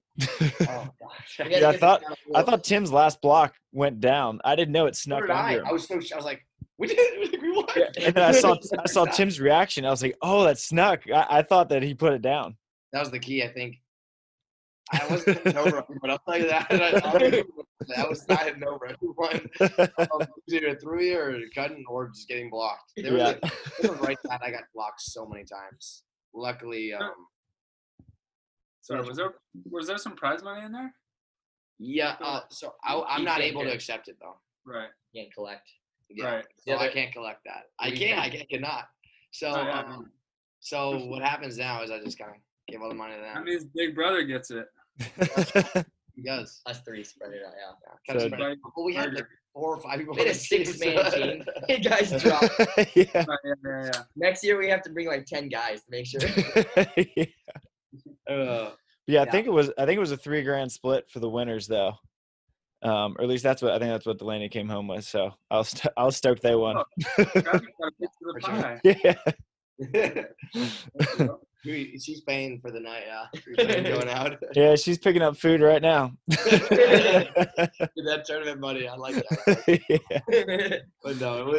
Oh gosh. Yeah, I thought Tim's last block went down. I didn't know it snuck under him. I was like, we did it. We won. Yeah. And then I saw Tim's reaction. I was like, oh, that snuck. I thought that he put it down. That was the key, I think. I wasn't hitting over, but I'll tell you that. I was hitting over. I won. Either 3 or cutting or just getting blocked. There was right side. I got blocked so many times. Luckily. Sorry, was there some prize money in there? Yeah. So I'm not able to accept it though. Right. You can't collect. Yeah. Right. So I can't collect that. I cannot. So so what happens now is I just kind of give all the money to them. That means Big Brother gets it. He does. Us 3 spread it out, Kind of spread. Well, we had like 4 or 5 people. We had a 6-man team. You guys dropped. Yeah. Next year we have to bring like 10 guys to make sure. I think it was a $3,000 split for the winners though. Or at least that's what Delaney came home with. So I was stoked they won. Yeah. She's paying for the night, going out. Yeah, she's picking up food right now. That tournament money, I like that. Yeah. But no,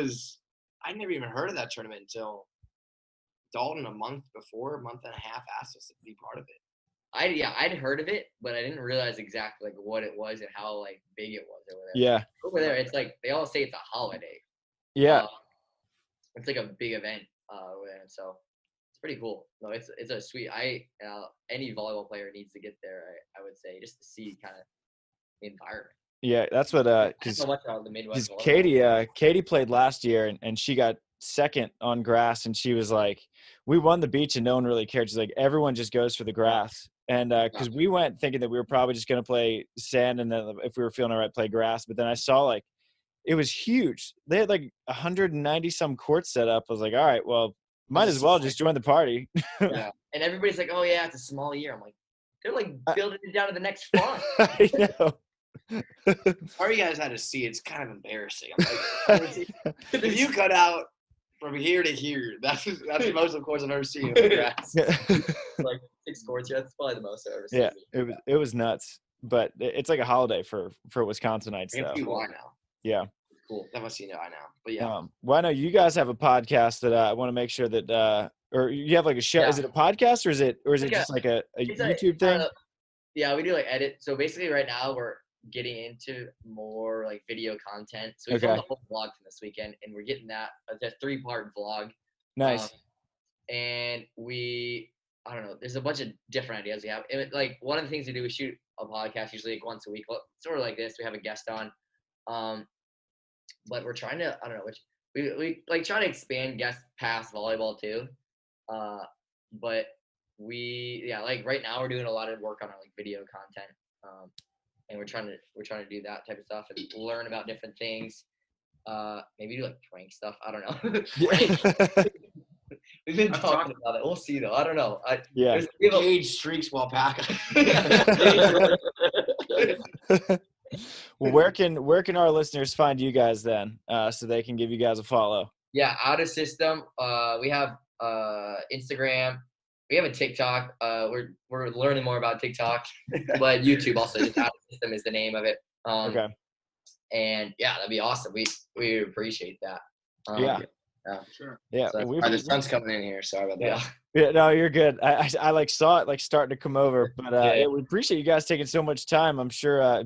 I never even heard of that tournament until Dalton a month and a half asked us to be part of it. I'd heard of it, but I didn't realize exactly like what it was and how like big it was over there. Yeah. Over there, it's like they all say it's a holiday. Yeah. It's like a big event over there, so it's pretty cool. No, it's a sweet. Any volleyball player needs to get there. I would say just to see kind of the environment. Yeah, that's what because the Midwest. Katie played last year and she got second on grass and she was like, we won the beach and no one really cared. She's like, everyone just goes for the grass. And because we went thinking that we were probably just going to play sand and then if we were feeling all right, play grass. But then I saw like it was huge. They had like 190 some courts set up. I was like, all right, well, might as well just join the party. Yeah. And everybody's like, oh yeah, it's a small year. I'm like, they're like building it down to the next farm. I know. Or you guys had to see, it's kind of embarrassing. I'm like, if you cut out from here to here. That's the most, of course, I've ever seen on the grass. Like 6 courts here. That's probably the most I've ever seen. Yeah, it was nuts. But it's like a holiday for Wisconsinites. I can see why now. Yeah. Cool. That must see now. But yeah. Well, I know you guys have a podcast that I want to make sure that or you have like a show. Yeah. Is it a podcast or is it just like a YouTube thing? Yeah, we do like edit. So basically right now we're getting into more like video content. So we filmed the whole vlog from this weekend and we're getting that. It's a 3-part vlog. Nice. And I don't know, there's a bunch of different ideas we have. And like one of the things we do, we shoot a podcast usually like once a week. Sort of like this. We have a guest on. But we're trying to, I don't know, we like trying to expand guests past volleyball too. But like right now we're doing a lot of work on our like video content. And we're trying to do that type of stuff and learn about different things. Maybe do like prank stuff. I don't know. We've been talking about it. We'll see though. I don't know. Gage streaks Waupaca. Well, where can our listeners find you guys then, so they can give you guys a follow? Yeah, Out of System. We have Instagram. We have a TikTok. We're learning more about TikTok, but YouTube also. Just Out of System is the name of it. Okay. And yeah, that'd be awesome. We appreciate that. Yeah, sure. Yeah, so the sun's coming in here. Sorry about that. Yeah, no, you're good. I like saw it like starting to come over, but we appreciate you guys taking so much time. I'm sure.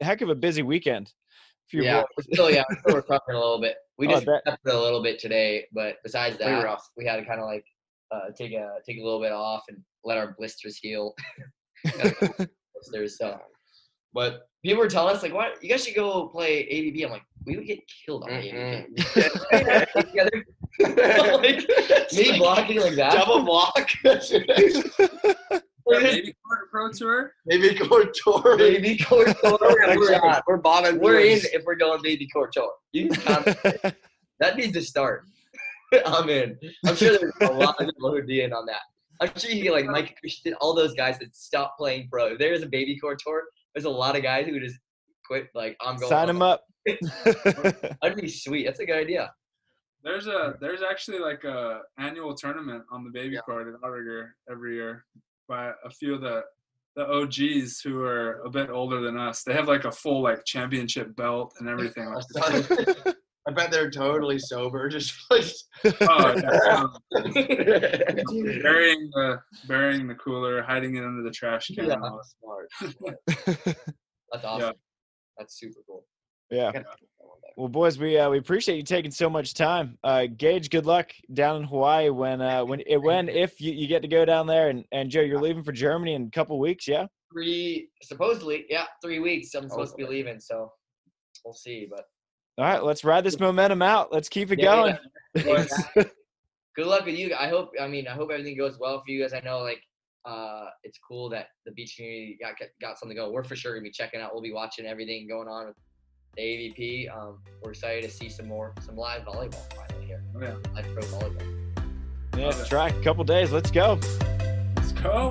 Heck of a busy weekend. We're still recovering a little bit. We just slept a little bit today, but besides that, we had to kind of like take a little bit off and let our blisters heal. But people were telling us like, "Why you guys should go play AVP?" I'm like, we would get killed on AVP. Like, me blocking like that, double block. Maybe Pro Tour. Maybe Court Tour. We're bombing. We're in if we're going Baby Court Tour. You can that needs to start. I'm in. I'm sure there's a lot of people who would be in on that. I'm sure you get like Mike Christian, all those guys that stop playing pro. If there's a Baby Court Tour, there's a lot of guys who just quit. Like I'm going. Sign them up. That'd be sweet. That's a good idea. There's actually like a annual tournament on the baby court at Outrigger every year by a few of the OGs who are a bit older than us. They have like a full like championship belt and everything. I bet they're totally sober, just like burying the cooler, hiding it under the trash can. Yeah, smart. That's awesome. Yeah. That's super cool. Yeah. Well, boys, we appreciate you taking so much time. Gage, good luck down in Hawaii if you get to go down there. And Joe, you're leaving for Germany in a couple weeks, yeah? 3 weeks. I'm supposed to be leaving, so we'll see. But all right, let's ride this momentum out. Let's keep it going. Yeah. Good luck with you. I hope everything goes well for you guys. I know like it's cool that the beach community got something going. We're for sure gonna be checking out. We'll be watching everything going on with the AVP. We're excited to see some live volleyball finally here. Oh, yeah. Live pro volleyball. Yeah, track a couple days. Let's go. Let's go.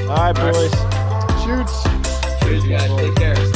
All right, boys. Shoots. Cheers, guys. Take care.